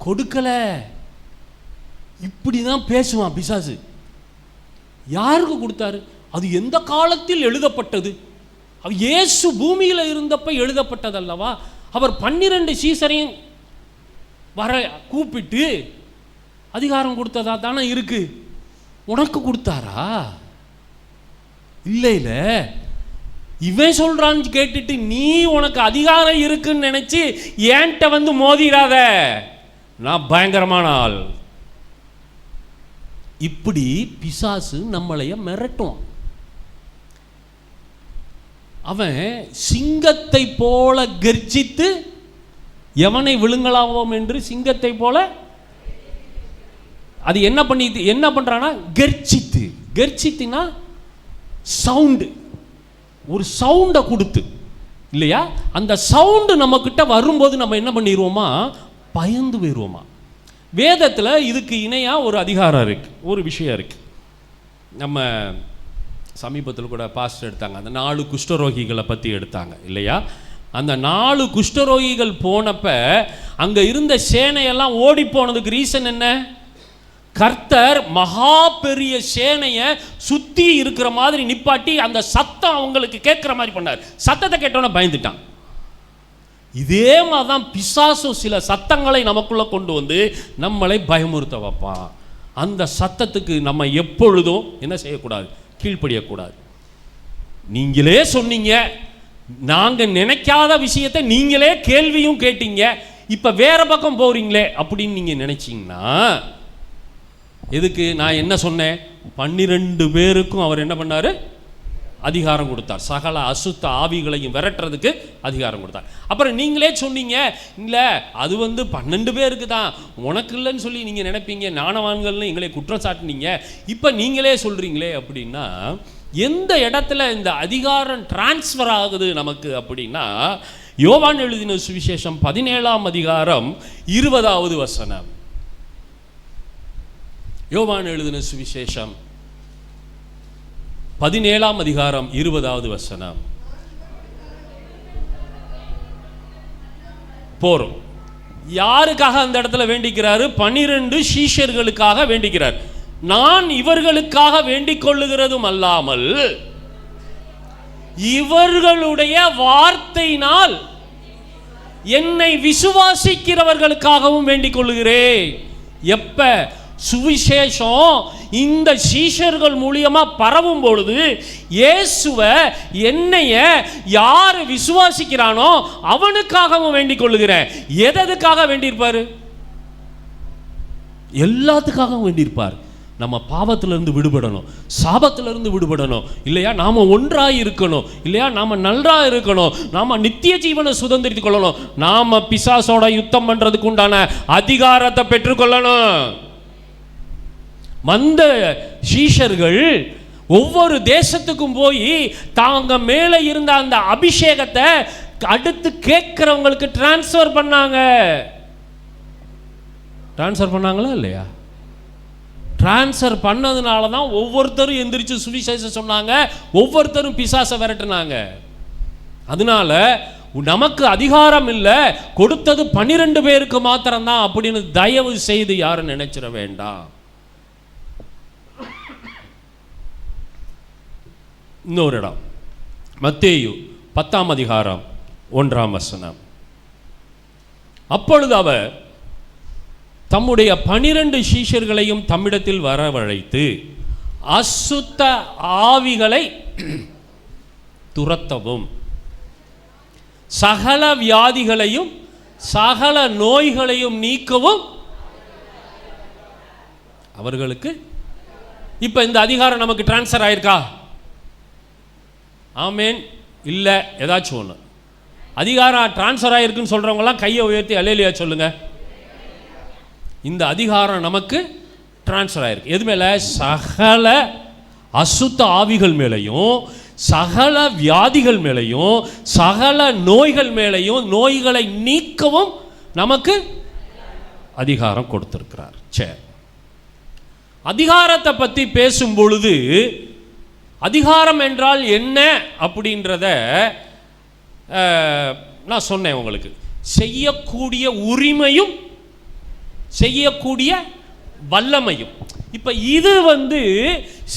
கொடுக்கல. இப்படிதான் பேசுவான் பிசாசு. யாருக்கு கொடுத்தாரு? அது எந்த காலத்தில் எழுதப்பட்டது? இயேசு பூமியில இருந்தப்ப எழுதப்பட்டது அல்லவா? அவர் 12 சீசரையும் வர கூப்பிட்டு அதிகாரம் கொடுத்ததா தானே இருக்கு. உனக்கு கொடுத்தாரா? இல்ல, இவன் சொல்றான்னு கேட்டுட்டு நீ உனக்கு அதிகாரம் இருக்குன்னு நினைச்சு ஏன்ட்ட வந்து மோதிராத, நான் பயங்கரமான ஆள். இப்படி பிசாசு நம்மளைய மிரட்டும். அவன் சிங்கத்தை போல கர்ஜித்து எவனை விழுங்கலாவோம் என்று சிங்கத்தை போல அது என்ன பண்றானா கர்ஜித்துனா சவுண்டு, ஒரு சவுண்டை கொடுத்து இல்லையா, அந்த சவுண்டு நம்ம கிட்ட வரும்போது நம்ம என்ன பண்ணிடுவோமா, பயந்து போயிடுவோமா. வேதத்தில் இதுக்கு இணையாக ஒரு அதிகாரம் இருக்கு, ஒரு விஷயம் இருக்கு. நம்ம சமீபத்தில் கூட பாஸ்டர் எடுத்தாங்க, அந்த 4 குஷ்டரோகிகளை பற்றி எடுத்தாங்க இல்லையா. அந்த 4 குஷ்டரோகிகள் போனப்ப அங்கே இருந்த சேனையெல்லாம் ஓடி போனதுக்கு ரீசன் என்ன? கர்த்தர் மகா பெரிய சேனையை சுற்றி இருக்கிற மாதிரி நிப்பாட்டி அந்த சத்தம் அவங்களுக்கு கேட்குற மாதிரி பண்ணார். சத்தத்தை கேட்டோன்னே பயந்துட்டான். இதே மாதிரி தான் பிசாசும் சில சத்தங்களை நமக்குள்ளே கொண்டு வந்து நம்மளை பயமுறுத்த வைப்பான். அந்த சத்தத்துக்கு நம்ம எப்பொழுதும் என்ன செய்யக்கூடாது, கீழ்ப்படியக்கூடாது. நீங்களே சொன்னீங்க, நாங்கள் நினைக்காத விஷயத்தை நீங்களே கேள்வியும் கேட்டீங்க, இப்போ வேற பக்கம் போறீங்களே அப்படின்னு நீங்கள் நினைச்சிங்கன்னா, எதுக்கு நான் என்ன சொன்னேன், 12 பேருக்கும் அவர் என்ன பண்ணார், அதிகாரம் கொடுத்தார். சகல அசுத்த ஆவிகளையும் விரட்டுறதுக்கு அதிகாரம் கொடுத்தார். அப்புறம் நீங்களே சொன்னீங்க, இல்லை அது 12 பேருக்கு தான், உனக்கு இல்லைன்னு சொல்லி நீங்கள் நினைப்பீங்க, ஞானவான்கள்னு எங்களை குற்றம் சாட்டினீங்க, இப்போ நீங்களே சொல்கிறீங்களே அப்படின்னா, எந்த இடத்துல இந்த அதிகாரம் டிரான்ஸ்ஃபர் ஆகுது நமக்கு அப்படின்னா, யோவான் எழுதின சுவிசேஷம் 17ஆம் அதிகாரம் 20வது வசனம். யோவான் எழுதின சுவிசேஷம் 17ஆம் அதிகாரம் 20வது வசனம். போறோம். யாருக்காக அந்த இடத்துல வேண்டிக்கிறாரு? 12 சீஷர்களுக்காக வேண்டிக்கிறார். நான் இவர்களுக்காக வேண்டிக் கொள்ளுகிறதும் அல்லாமல் இவர்களுடைய வார்த்தையினால் என்னை விசுவாசிக்கிறவர்களுக்காகவும் வேண்டிக் கொள்ளுகிறேன். எப்ப சுவிசேஷம் இந்த சீஷர்கள் மூலியமா பரவும் பொழுது, இயேசுவை என்னைய யாரு விசுவாசிக்கிறானோ அவனுக்காகவும் வேண்டிக் கொள்ளுகிறேன். எதற்காக வேண்டியிருப்பாரு? எல்லாத்துக்காகவும் வேண்டியிருப்பார். நம்ம பாவத்திலிருந்து விடுபடணும், சாபத்திலிருந்து விடுபடணும் இல்லையா, நாம ஒன்றாய் இருக்கணும் இல்லையா, நாம நல்லா இருக்கணும், நாம நித்திய ஜீவனை சுதந்திரித்துக் கொள்ளணும், நாம பிசாசோட யுத்தம் பண்றதுக்கு உண்டான அதிகாரத்தை பெற்றுக்கொள்ளணும். மந்த சீஷர்கள் ஒவ்வொரு தேசத்துக்கும் போய் தாங்க மேலே இருந்த அந்த அபிஷேகத்தை அடுத்து கேட்கிறவங்களுக்கு டிரான்ஸ்ஃபர் பண்ணாங்களா இல்லையா? டிரான்ஸ்ஃபர் பண்ணதுனால தான் ஒவ்வொருத்தரும் எந்திரிச்சு சுவிசேஷம் சொன்னாங்க, ஒவ்வொருத்தரும் பிசாசை விரட்டினாங்க. அதனால நமக்கு அதிகாரம் இல்லை, கொடுத்தது 12 பேருக்கு மாத்திரம்தான் அப்படின்னு தயவு செய்து யாரும் நினைச்சிட வேண்டாம். இன்னொரு இடம், மத்தேயு 10ஆம் அதிகாரம் 1ஆம் வசனம். அப்பொழுது அவர் தம்முடைய 12 சீஷர்களையும் தம்மிடத்தில் வரவழைத்து அசுத்த ஆவிகளை துரத்தவும் சகல வியாதிகளையும் சகல நோய்களையும் நீக்கவும் அவர்களுக்கு. இப்ப இந்த அதிகாரம் நமக்கு டிரான்ஸ்ஃபர் ஆயிருக்கா? ஆமேன். இல்லை, ஏதாச்சும் ஒன்று அதிகாரம் டிரான்ஸ்ஃபர் ஆகிருக்குன்னு சொல்கிறவங்களாம் கையை உயர்த்தி அல்லேலூயா சொல்லுங்க. இந்த அதிகாரம் நமக்கு டிரான்ஸ்ஃபர் ஆகிருக்கு. எது மேலே? சகல அசுத்த ஆவிகள் மேலேயும் சகல வியாதிகள் மேலேயும் சகல நோய்கள் மேலேயும் நோய்களை நீக்கவும் நமக்கு அதிகாரம் கொடுத்திருக்கிறார். சரி, அதிகாரத்தை பற்றி பேசும் பொழுது அதிகாரம் என்றால் என்ன அப்படின்றத நான் சொன்னேன் உங்களுக்கு. செய்யக்கூடிய உரிமையும் செய்யக்கூடிய வல்லமையும். இப்ப இது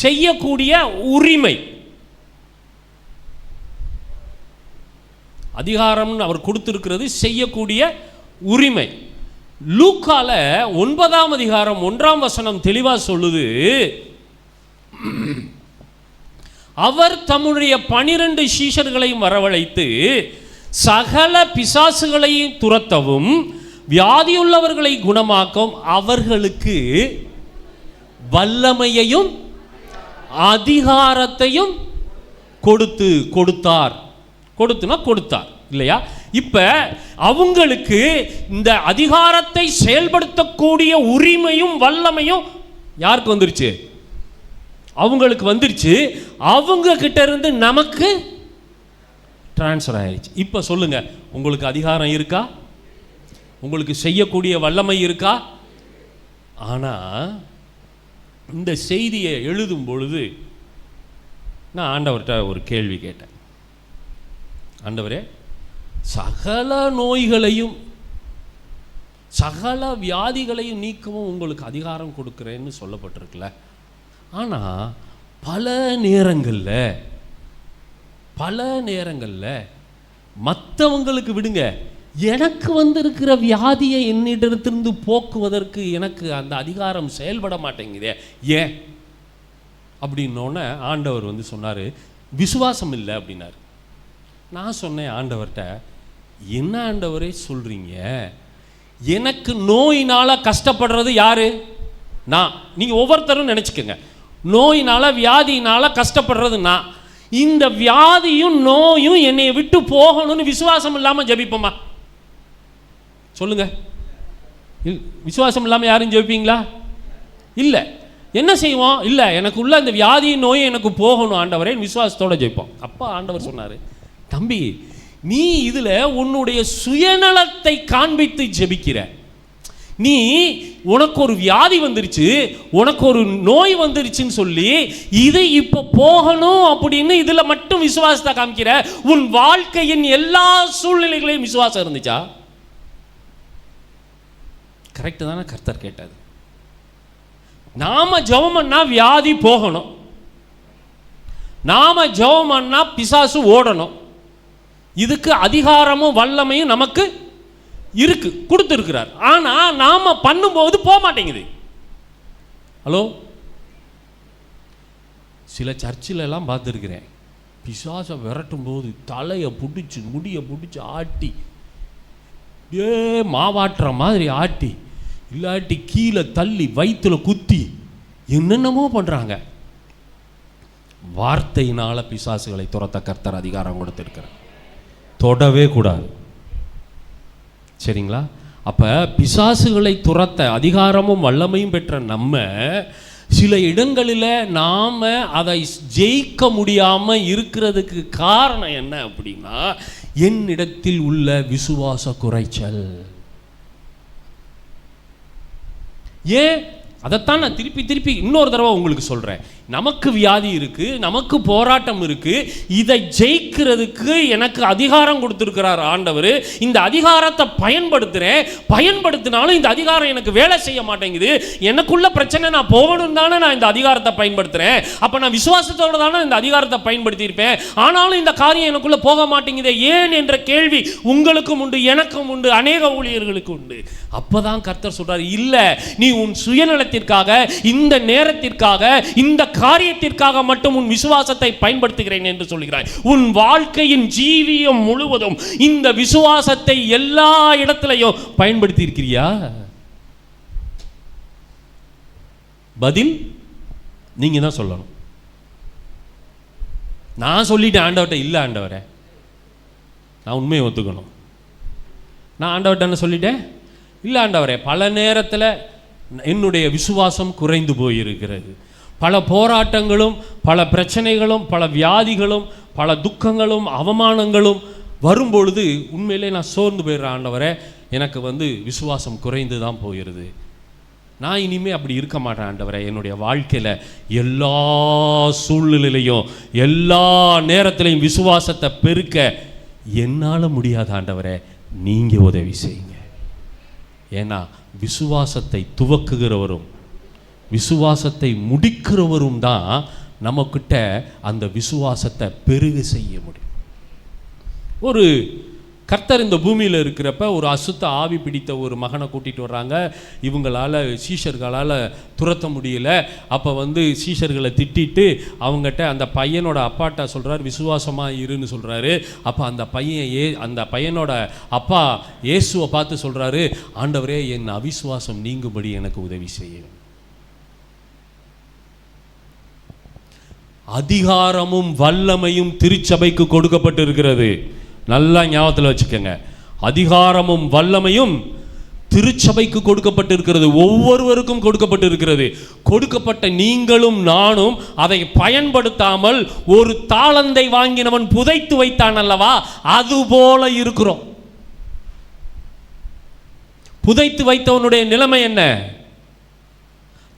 செய்யக்கூடிய உரிமை. அதிகாரம்னு அவர் கொடுத்திருக்கிறது செய்யக்கூடிய உரிமை. லூக்கால 9ஆம் அதிகாரம் 1ஆம் வசனம் தெளிவா சொல்லுது, அவர் தம்முடைய 12 சீஷர்களையும் வரவழைத்து சகல பிசாசுகளையும் துரத்தவும் வியாதியுள்ளவர்களை குணமாக்கும் அவர்களுக்கு வல்லமையையும் அதிகாரத்தையும் கொடுத்தார் கொடுத்துனா கொடுத்தார் இல்லையா? இப்ப அவங்களுக்கு இந்த அதிகாரத்தை செயல்படுத்தக்கூடிய உரிமையும் வல்லமையும் யாருக்கு வந்துருச்சு? அவங்களுக்கு வந்துருச்சு. அவங்க கிட்ட இருந்து நமக்கு டிரான்ஸ்ஃபர் ஆயிடுச்சு. இப்ப சொல்லுங்க, உங்களுக்கு அதிகாரம் இருக்கா? உங்களுக்கு செய்யக்கூடிய வல்லமை இருக்கா? ஆனா இந்த செய்தியை எழுதும் பொழுது நான் ஆண்டவர்கிட்ட ஒரு கேள்வி கேட்டேன். ஆண்டவரே, சகல நோய்களையும் சகல வியாதிகளையும் நீக்கவும் உங்களுக்கு அதிகாரம் கொடுக்குறேன்னு சொல்லப்பட்டிருக்குல்ல. ஆனால் பல நேரங்களில் மற்றவங்களுக்கு விடுங்க, எனக்கு வந்திருக்கிற வியாதியை என்னிடத்திலிருந்து போக்குவதற்கு எனக்கு அந்த அதிகாரம் செயல்பட மாட்டேங்குதே, ஏன் அப்படின்னோடனே ஆண்டவர் வந்து சொன்னார், விசுவாசம் இல்லை அப்படின்னாரு. நான் சொன்னேன் ஆண்டவர்கிட்ட, என்ன ஆண்டவரே சொல்கிறீங்க? எனக்கு நோயினால் கஷ்டப்படுறது யாரு? நான். நீங்கள் ஒவ்வொருத்தரும் நினச்சிக்கோங்க, நோயினால் வியாதியினால் கஷ்டப்படுறது நான். இந்த வியாதியும் நோயும் என்னை விட்டு போகணும்னு விசுவாசம் இல்லாமல் ஜெபிப்போமா? சொல்லுங்க. விசுவாசம் இல்லாமல் யாரும் ஜெபிப்பீங்களா? இல்லை. என்ன செய்வோம்? இல்லை, எனக்கு உள்ள இந்த வியாதியும் நோயும் எனக்கு போகணும் ஆண்டவரே, விசுவாசத்தோடு ஜெபிப்போம். அப்பா ஆண்டவர் சொன்னார், தம்பி, நீ இதில் உன்னுடைய சுயநலத்தை காண்பித்து ஜெபிக்கிற. நீ உனக்கு ஒரு வியாதி வந்துருச்சு, உனக்கு ஒரு நோய் வந்துருச்சுன்னு சொல்லி இது இப்போ போகணும் அப்படின்னு இதில் மட்டும் விசுவாசத்தை காமிக்கிற. உன் வாழ்க்கையின் எல்லா சூழ்நிலைகளையும் விசுவாசம் இருந்துச்சா? கரெக்டு தானே கர்த்தர் கேட்டது? நாம ஜெபம் பண்ணா வியாதி போகணும், நாம ஜெபம் பண்ணா பிசாசு ஓடணும். இதுக்கு அதிகாரமும் வல்லமையும் நமக்கு இருக்கு, கொடுத்துருக்கிறார். ஆனா நாம பண்ணும்போது போக மாட்டேங்குது. ஹலோ, சில சர்ச்சில் எல்லாம் பார்த்துருக்கிறேன், பிசாசை விரட்டும் போது தலையை பிடிச்சி முடியை பிடிச்சி ஆட்டி மாவாட்டுற மாதிரி ஆட்டி, இல்லாட்டி கீழே தள்ளி வயிற்றுல குத்தி என்னென்னமோ பண்ணுறாங்க. வார்த்தையினால பிசாசுகளை துரத்த கர்த்தர் அதிகாரம் கொடுத்திருக்கிறார். தொடவே கூடாது, சரிங்களா? அப்போ பிசாசுகளை துரத்த அதிகாரமும் வல்லமையும் பெற்ற நம்ம சில இடங்களில் நாம் அதை ஜெயிக்க முடியாமல் இருக்கிறதுக்கு காரணம் என்ன அப்படின்னா, என்னிடத்தில் உள்ள விசுவாச குறைச்சல். ஏன்? அதைத்தான் நான் திருப்பி இன்னொரு தடவை உங்களுக்கு சொல்கிறேன். நமக்கு வியாதி இருக்குது, நமக்கு போராட்டம் இருக்குது, இதை ஜெயிக்கிறதுக்கு எனக்கு அதிகாரம் கொடுத்துருக்கிறார் ஆண்டவர். இந்த அதிகாரத்தை பயன்படுத்தினாலும் இந்த அதிகாரம் எனக்கு வேலை செய்ய மாட்டேங்குது. எனக்குள்ள பிரச்சனை, நான் போகணும் தானே நான் இந்த அதிகாரத்தை பயன்படுத்துகிறேன். அப்போ நான் விசுவாசத்தோடு தானே இந்த அதிகாரத்தை பயன்படுத்தியிருப்பேன். ஆனாலும் இந்த காரியம் எனக்குள்ளே போக மாட்டேங்குது. ஏன் என்ற கேள்வி உங்களுக்கும் உண்டு, எனக்கும் உண்டு, அநேக ஊழியர்களுக்கு உண்டு. அப்போ தான் கர்த்தர் சொல்கிறார், இல்லை, நீ உன் சுயநலத்திற்காக, இந்த நேரத்திற்காக, இந்த காரியத்திற்காக மட்டும் உன் விசுவாசத்தை பயன்படுத்துகிறேன் என்று சொல்கிறாய். உன் வாழ்க்கையின் ஜீவியம் முழுவதும் இந்த விசுவாசத்தை எல்லா இடத்திலையும் பயன்படுத்தி இருக்கிறியா? பதில் நீங்க தான் சொல்லணும். நான் சொல்லிட்டேன் ஆண்டவர்கிட்ட, இல்லை ஆண்டவரே, நான் உண்மையை ஒத்துக்கணும். நான் ஆண்டவர்கிட்ட என்ன சொல்லிட்டேன்? இல்லை ஆண்டவரே, பல நேரத்தில் என்னுடைய விசுவாசம் குறைந்து போயிருக்கிறது. பல போராட்டங்களும், பல பிரச்சனைகளும், பல வியாதிகளும், பல துக்கங்களும், அவமானங்களும் வரும்பொழுது உண்மையிலே நான் சோர்ந்து போயிடுறேன் ஆண்டவரே, எனக்கு விசுவாசம் குறைந்து தான் போயிடுது. நான் இனிமேல் அப்படி இருக்க மாட்டேன் ஆண்டவரே. என்னுடைய வாழ்க்கையில் எல்லா சூழ்நிலையிலையும் எல்லா நேரத்திலையும் விசுவாசத்தை பெருக்க என்னால் முடியாத ஆண்டவரே, நீங்கள் உதவி செய்யுங்க. ஏன்னா விசுவாசத்தை துவக்குகிறவரும் விசுவாசத்தை முடிக்கிறவரும் தான் நமக்கிட்ட அந்த விசுவாசத்தை பெருக செய்ய முடியும். ஒரு கர்த்தர் இந்த பூமியில் இருக்கிறப்ப ஒரு அசுத்த ஆவி பிடித்த ஒரு மகனை கூட்டிகிட்டு வர்றாங்க. இவங்களால் சீஷர்களால் துரத்த முடியல. அப்போ சீஷர்களை திட்டிட்டு அவங்ககிட்ட அந்த பையனோட அப்பாட்ட சொல்கிறார், விசுவாசமாக இருன்னு சொல்கிறாரு. அப்போ அந்த பையனோட அப்பா இயேசுவை பார்த்து சொல்கிறாரு, ஆண்டவரே, என் அவிசுவாசம் நீங்கும்படி எனக்கு உதவி செய்யும். அதிகாரமும் வல்லமையும் திருச்சபைக்கு கொடுக்கப்பட்டிருக்கிறது. நல்லா ஞாபகத்தில் வச்சுக்கோங்க. அதிகாரமும் வல்லமையும் திருச்சபைக்கு கொடுக்கப்பட்டிருக்கிறது. ஒவ்வொருவருக்கும் கொடுக்கப்பட்டிருக்கிறது. கொடுக்கப்பட்ட நீங்களும் நானும் அதை பயன்படுத்தாமல் ஒரு தாளந்தை வாங்கினவன் புதைத்து வைத்தான் அல்லவா, அதுபோல இருக்கிறோம். புதைத்து வைத்தவனுடைய நிலைமை என்ன?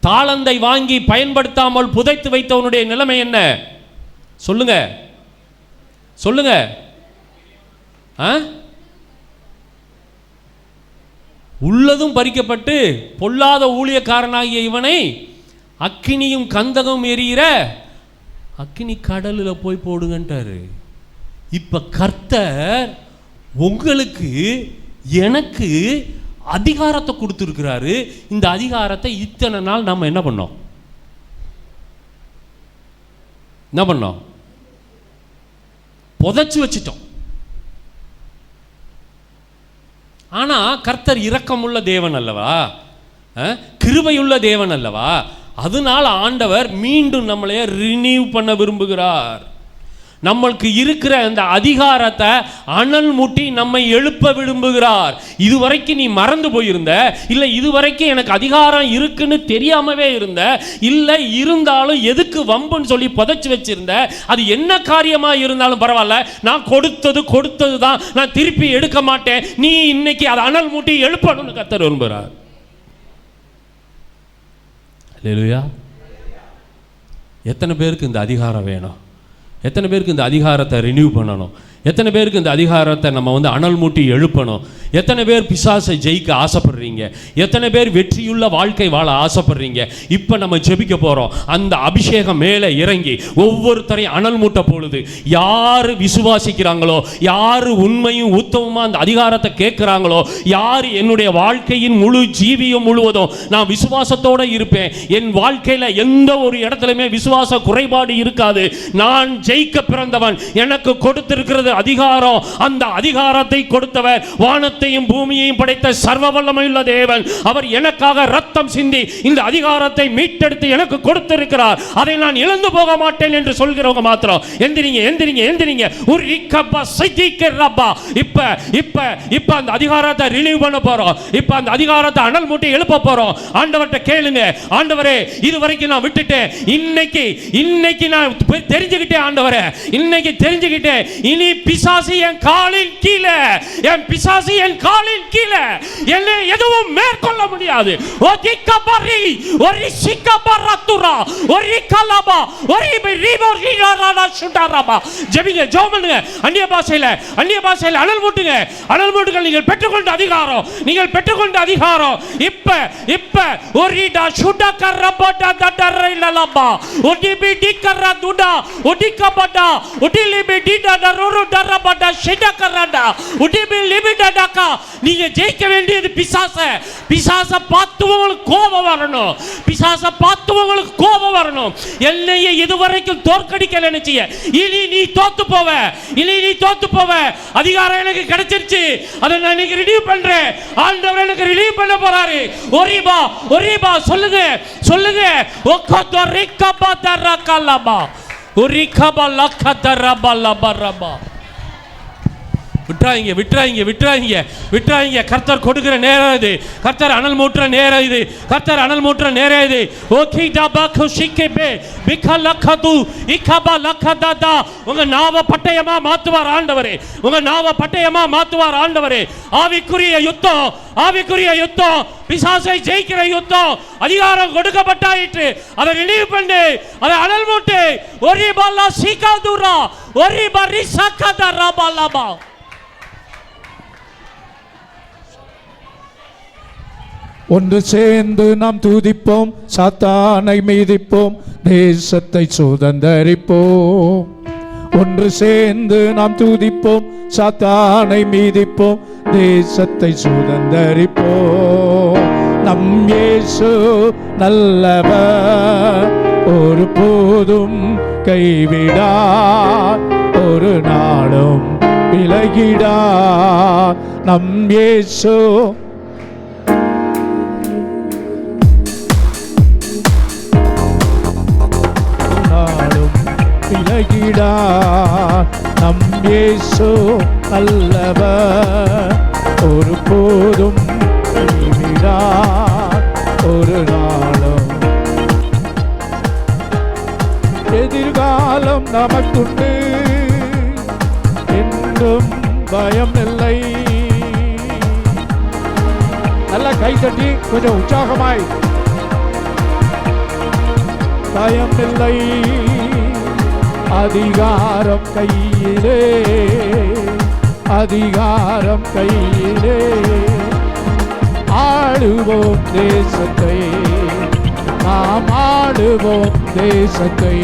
தாளந்தை வாங்கி பயன்படுத்தாமல் புதைத்து வைத்தவனுடைய நிலைமை என்ன? சொல்லுங்க சொல்லுங்க. உள்ளதும் பறிக்கப்பட்டு பொல்லாத ஊழியக்காரனாகிய இவனை அக்கினியும் கந்தகம் எரிகிற அக்கினி கடலில் போய் போடுங்கன்றாரு. இப்ப கர்த்தர் உங்களுக்கு எனக்கு அதிகாரத்தை கொடுத்துருக்கிறாரு. இந்த அதிகாரத்தை இத்தனை நாள் நம்ம என்ன பண்ணோம்? புதைச்சு வச்சிட்டோம். ஆனா கர்த்தர் இரக்கமுள்ள தேவன் அல்லவா, கிருபையுள்ள தேவன் அல்லவா, அதனால ஆண்டவர் மீண்டும் நம்மளைய ரினியூ பண்ண விரும்புகிறார். நம்மளுக்கு இருக்கிற அந்த அதிகாரத்தை அனல் மூட்டி நம்மை எழுப்ப விரும்புகிறார். இதுவரைக்கும் நீ மறந்து போயிருந்த, இல்லை இதுவரைக்கும் எனக்கு அதிகாரம் இருக்குன்னு தெரியாமவே இருந்த, இல்லை இருந்தாலும் எதுக்கு வம்புன்னு சொல்லி புதைச்சு வச்சிருந்த, அது என்ன காரியமா இருந்தாலும் பரவாயில்ல, நான் கொடுத்தது தான், நான் திருப்பி எடுக்க மாட்டேன், நீ இன்னைக்கு அதை அனல் மூட்டி எழுப்பணும்னு கர்த்தர் விரும்புகிறார். அல்லேலூயா. எத்தனை பேருக்கு இந்த அதிகாரம் வேணும்? எத்தனை பேருக்கு இந்த அதிகாரத்தை ரினியூ பண்ணணும்? எத்தனை பேருக்கு இந்த அதிகாரத்தை நம்ம அனல் மூட்டி எழுப்பணும்? எத்தனை பேர் பிசாசை ஜெயிக்க ஆசைப்படுறீங்க? எத்தனை பேர் வெற்றியுள்ள வாழ்க்கை வாழ ஆசைப்படுறீங்க? இப்போ நம்ம ஜெபிக்க போகிறோம். அந்த அபிஷேகம் மேலே இறங்கி ஒவ்வொருத்தரையும் அனல் மூட்ட பொழுது யார் விசுவாசிக்கிறாங்களோ, யார் உண்மையும் உத்தமமாக அந்த அதிகாரத்தை கேட்குறாங்களோ, யார் என்னுடைய வாழ்க்கையின் முழு ஜீவியம் முழுவதும் நான் விசுவாசத்தோடு இருப்பேன், என் வாழ்க்கையில் எந்த ஒரு இடத்துலையுமே விசுவாச குறைபாடு இருக்காது, நான் ஜெயிக்க பிறந்தவன், எனக்கு கொடுத்திருக்கிறது அதிகாரம், அந்த அதிகாரத்தை கொடுத்தவர் வானத்தையும் பூமியையும் படைத்த சர்வ வல்லமையுள்ள தேவன். அவர் எனக்காக ரத்தம் சிந்தி இந்த அதிகாரத்தை மீட்டெடுத்து எனக்கு கொடுத்திருக்கிறார். அதை நான் இழந்து போக மாட்டேன் என்று சொல்கிறவங்க மாத்திரம் எந்திரிங்க எந்திரிங்க எந்திரிங்க. ஒரு ரிக்கப்பா சைதிக்கறப்பா. இப்ப அந்த அதிகாரத்தை ரினியூ பண்ண போறோம். இப்ப அந்த அதிகாரத்தை அனல் மூட்டி எழுப்ப போறோம். ஆண்டவர்கிட்ட கேளுங்க, ஆண்டவரே இதுவரைக்கும் நான் விட்டுட்டேன், இன்னைக்கு நான் தெரிஞ்சுக்கிட்டேன், ஆண்டவரே இன்னைக்கு தெரிஞ்சுக்கிட்டேன், இனி பிசாசு என் காலின் கீழே, என் பிசாசு என் காலின் கீழே, என்னை எதுவும் மேற்கொள்ள முடியாது. ஒதிக்கபரி ஒரிசிக்கபரத்துரா ஒரிகலபா ஒரிபரிபரிராரா சுடரபா. ஜெபிங்க, ஜெபம் பண்ணுங்க. அந்நிய பாஷையில அனல் மூட்டுங்க. அனல் மூட்டுங்கள். நீங்கள் பெற்றுக்கொண்ட அதிகாரம், நீங்கள் பெற்றுக்கொண்ட அதிகாரம் இப்ப ஒரிடா சுடகரபடா தடரைலலபா ஒடிபி டிகரதுடா ஒடிகபடா ஒடிலிபி டிடரரு டரபடா ஷிடகரடா ஒடிபி லிபிடடகா. நீங்க ஜெயிக்க வேண்டியது பிசாசை பார்த்து உங்களுக்கு கோபம் வரணும். பிசாசை பார்த்து உங்களுக்கு கோபம் வரணும். என்னையே இதுவரைக்கும் தோற்கடிக்க நினைச்சிய, இனி நீ தோத்து போவ. அதிகாரம் எனக்கு கிடைச்சிருச்சு, அதை நான் இன்னைக்கு ரினியூ பண்றேன். ஆண்டவர் எனக்கு ரினியூ பண்ண போறாரு. ஒரிபா சொல்லுங்க ஒக்கதோ ரிக்கபா தரகலபா ஒரிகபா லக்கதரபா லபரபா. விட்டுறாங்க. கர்த்தர் கொடுக்கிற நேரம் இது. கர்த்தர் அனல் மூட்டுற நேரம் இது. உங்க நாவ பட்டயமா மாத்துவார் ஆண்டவரே. ஆவிக்குரிய யுத்தம், பிசாசை ஜெயிக்கிற யுத்தம், அதிகாரம் கொடுக்கப்பட்டாயிற்று. அதை ரினியூ பண்ணு, அதை அனல் மூட்டு. ஒரிபல்லா சீகாதுரா ஒரிபரி சகதரபலபா. ஒன்று சேர்ந்து நாம் துதிப்போம், சாத்தானை மீதிப்போம், தேசத்தை சுதந்தரிப்போம். ஒன்று சேர்ந்து நாம் துதிப்போம், சாத்தானை மீதிப்போம், தேசத்தை சுதந்தரிப்போம். நம் இயேசு நல்லவர், ஒரு போதும் கைவிடார், ஒரு நாளும் விலகிடார். நம் இயேசு விலகிடார். நம் இயேசு நல்லவர், ஒரு போதும் கைவிடார் ஒரு நாளும். எதிர்காலம் நமக்குண்டு, என்றும் பயம் இல்லை. நல்லா கை தட்டி கொஞ்சம் உற்சாகமாய். பயம் இல்லை, அதிகாரம் கையிலே, அதிகாரம் கையிலே. ஆளுவோம் தேசத்தை, நாம் ஆளுவோம் தேசத்தை.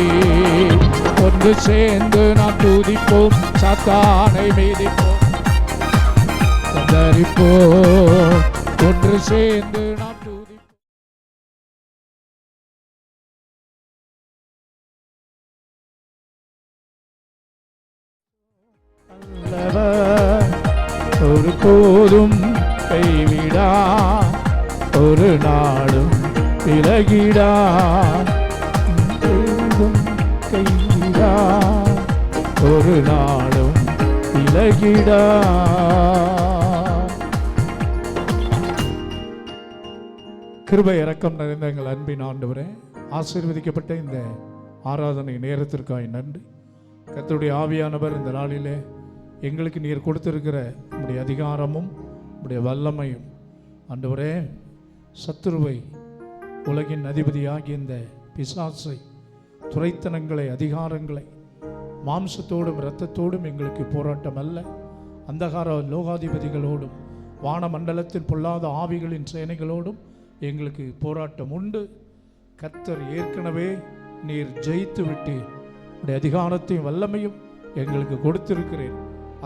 ஒன்று சேர்ந்து நாம் துதிப்போம், சாத்தானை மீதிப்போம், சந்தரிப்போம். ஒன்று சேர்ந்து நாம் துதிப்போம். நல்லவர், ஒரு போதும் கைவிடா, ஒரு நாளும் விலகிடா. கைவிடா, ஒரு நாளும் விலகிடா. கிருபை இரக்கம் நிறைந்த எங்கள் அன்பின் ஆண்டவரே, ஆசீர்வதிக்கப்பட்ட இந்த ஆராதனை நேரத்திற்காக நன்றி. கர்த்தருடைய ஆவியானவர் இந்த நாளிலே எங்களுக்கு நீர் கொடுத்திருக்கிற உம்முடைய அதிகாரமும் உம்முடைய வல்லமையும் ஆண்டவரே, சத்துருவை, உலகின் அதிபதியாகிய இந்த பிசாசை, துரைத்தனங்களை, அதிகாரங்களை, மாம்சத்தோடும் இரத்தத்தோடும் எங்களுக்கு போராட்டம் அல்ல, அந்தகார லோகாதிபதிகளோடும் வானமண்டலத்தில் பொல்லாத ஆவிகளின் சேனைகளோடும் எங்களுக்கு போராட்டம் உண்டு. கர்த்தர் ஏற்கனவே நீர் ஜெயித்து விட்டு உடைய அதிகாரத்தையும் வல்லமையும் எங்களுக்கு கொடுத்திருக்கிறேன்.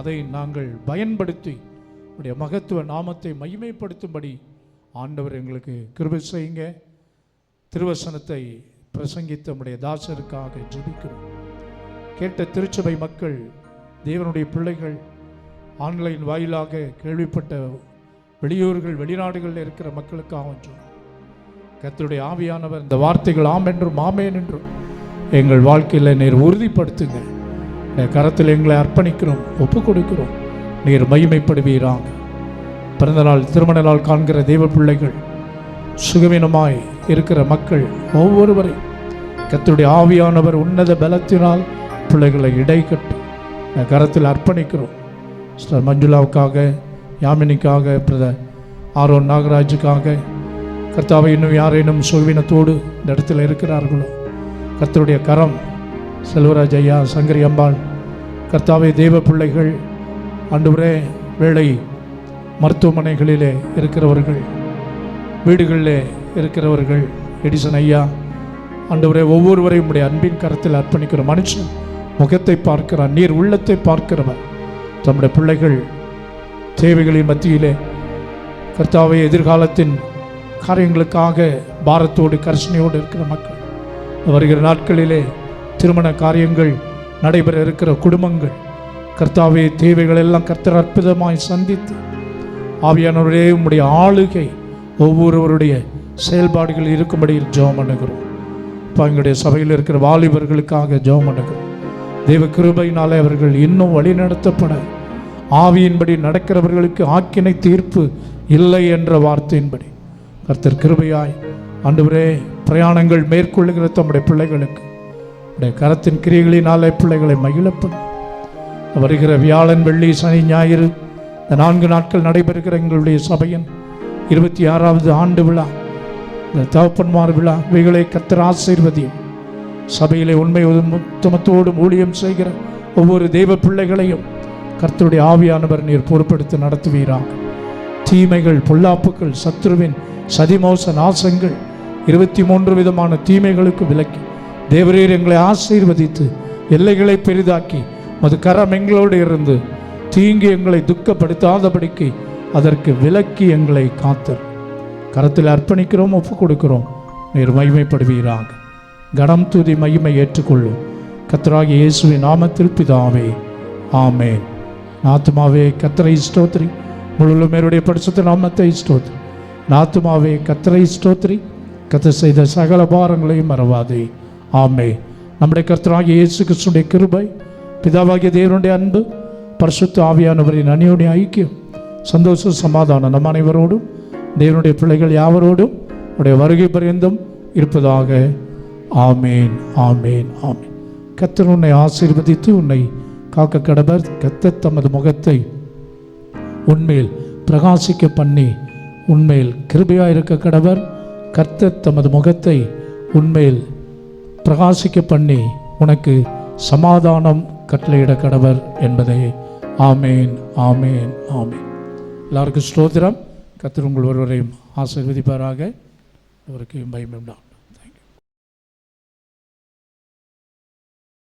அதை நாங்கள் பயன்படுத்தி உடைய மகத்துவ நாமத்தை மகிமைப்படுத்தும்படி ஆண்டவர் எங்களுக்கு கிருபை செய்யுங்க. திருவசனத்தை பிரசங்கித்த உடைய தாசருக்காக ஜெபிக்கிறோம். கேட்ட திருச்சபை மக்கள், தேவனுடைய பிள்ளைகள், ஆன்லைன் வாயிலாக கேள்விப்பட்ட வெளியூர்கள், வெளிநாடுகளில் இருக்கிற மக்களுக்காக கர்த்தருடைய ஆவியானவர் இந்த வார்த்தைகள் ஆம் என்றும் ஆமேன் என்றும் எங்கள் வாழ்க்கையில் நீர் உறுதிப்படுத்துங்க. கரத்தில் எங்களை அர்ப்பணிக்கிறோம், ஒப்பு கொடுக்கிறோம். நீர் மகிமைப்படுவீராக. பிறந்தநாள், திருமண நாள் காண்கிற தெய்வ பிள்ளைகள், சுகவீனமாய் இருக்கிற மக்கள் ஒவ்வொருவரை கர்த்தருடைய ஆவியானவர் உன்னத பலத்தினால் பிள்ளைகளை இடைக்கட்டு கரத்தில் அர்ப்பணிக்கிறோம். சிஸ்டர் மஞ்சுளாவுக்காக, யாமினிக்காக, பிரதர் ஆரோன் நாகராஜுக்காக, கர்த்தாவை இன்னும் யாரேனும் சுகவீனத்தோடு இந்த இடத்துல இருக்கிறார்களோ கர்த்தருடைய கரம், செல்வராஜ் ஐயா, சங்கரி அம்பாள், கர்த்தாவை தேவ பிள்ளைகள், ஆண்டவரே, வேளை மருத்துவமனைகளிலே இருக்கிறவர்கள், வீடுகளிலே இருக்கிறவர்கள், எடிசன் ஐயா, ஆண்டவரே, ஒவ்வொருவரையும் உடைய அன்பின் கரத்தில் அர்ப்பணிக்கிற மனுஷன் முகத்தை பார்க்கிறார், நீர் உள்ளத்தை பார்க்கிறவர். நம்முடைய பிள்ளைகள் தேவைகளின் மத்தியிலே கர்த்தாவை எதிர்காலத்தின் காரியங்களுக்காக பாரத்தோடு கர்ஷனையோடு இருக்கிற மக்கள், வருகிற நாட்களிலே திருமண காரியங்கள் நடைபெற இருக்கிற குடும்பங்கள், கர்த்தாவே, தேவைகள் எல்லாம் கர்த்தர் அற்புதமாய் சந்தித்து ஆவியானவரே உம்முடைய ஆளுகை ஒவ்வொருவருடைய செயல்பாடுகள் இருக்கும்படி ஜெபம் பண்ணுகிறோம். இப்போ எங்களுடைய சபையில் இருக்கிற வாலிபர்களுக்காக ஜெபம் பண்ணுகிறோம். தேவ கிருபையினாலே அவர்கள் இன்னும் வழிநடத்தப்பட, ஆவியின்படி நடக்கிறவர்களுக்கு ஆக்கினை தீர்ப்பு இல்லை என்ற வார்த்தையின்படி கர்த்தர் கிருபையாய் ஆண்டவரே பிரயாணங்கள் மேற்கொள்ளுகிற தம்முடைய பிள்ளைகளுக்கு உடைய கரத்தின் கிரியைகளினாலே பிள்ளைகளை மகிழப்படும். வருகிற வியாழன், வெள்ளி, சனி, ஞாயிறு இந்த 4 நாட்கள் நடைபெறுகிற எங்களுடைய சபையின் 26வது ஆண்டு விழா, இந்த தகப்பன்மார் விழா, இவைகளை கர்த்தர் ஆசீர்வதியும். சபையிலே உண்மை உத்தமத்தோடு ஊழியம் செய்கிற ஒவ்வொரு தெய்வ பிள்ளைகளையும் கர்த்தருடைய ஆவியானவர் நீர் பொறுப்படுத்தி நடத்துவீராக. தீமைகள், பொல்லாப்புகள், சத்துருவின் சதிமோச நாசங்கள், 23 விதமான தீமைகளுக்கு விலக்கி தேவரீர் எங்களை ஆசீர்வதித்து எல்லைகளை பெரிதாக்கி மது கரம் எங்களோடு இருந்து தீங்கி எங்களை துக்கப்படுத்தாதபடிக்கு அதற்கு விலக்கி எங்களை காத்தர். கரத்தில் அர்ப்பணிக்கிறோம், ஒப்பு கொடுக்கிறோம். நீர் மகிமைப்படுவீராக. கனம், துதி, மகிமை ஏற்றுக்கொள்ளும். கர்த்தராகிய இயேசுவின் நாமத்தில் பிதாவே, ஆமென். ஆத்துமாவே கர்த்தரை ஸ்தோத்திரி, முழுமையுடைய பரிசுத்த நாமத்தை ஸ்தோத்திரி. ஆத்துமாவே கர்த்தரை ஸ்தோத்திரி, கர்த்தர் செய்த சகல பாரங்களையும் மறவாதே. ஆமென். நம்முடைய கர்த்தராகிய இயேசு கிறிஸ்துடைய கிருபை, பிதாவாகிய தேவனுடைய அன்பு, பரிசுத்த ஆவியானவரின் அந்யோன்ய ஐக்கியம், சந்தோஷ சமாதானம் நம் அனைவரோடும் தேவனுடைய பிள்ளைகள் யாவரோடும் உடைய வருகை பரியந்தம் இருப்பதாக. ஆமேன், ஆமேன், ஆமேன். கர்த்தர் உன்னை ஆசீர்வதித்து உன்னை காக்க கடவர். கர்த்தர் தமது முகத்தை உன்மேல் பிரகாசிக்க பண்ணி உன்மேல் கிருபையாக இருக்க கடவர். கர்த்தர் தமது முகத்தை உன்மேல் பிரகாசிக்க பண்ணி உனக்கு சமாதானம் கட்டளையிட கடவர் என்பதை. ஆமேன், ஆமேன், ஆமேன். எல்லாருக்கும் ஸ்தோத்திரம். கர்த்தர் உங்கள் ஒருவரையும் ஆசீர்வதிப்பாராக. அவருக்கு பயமே உண்டாகும்.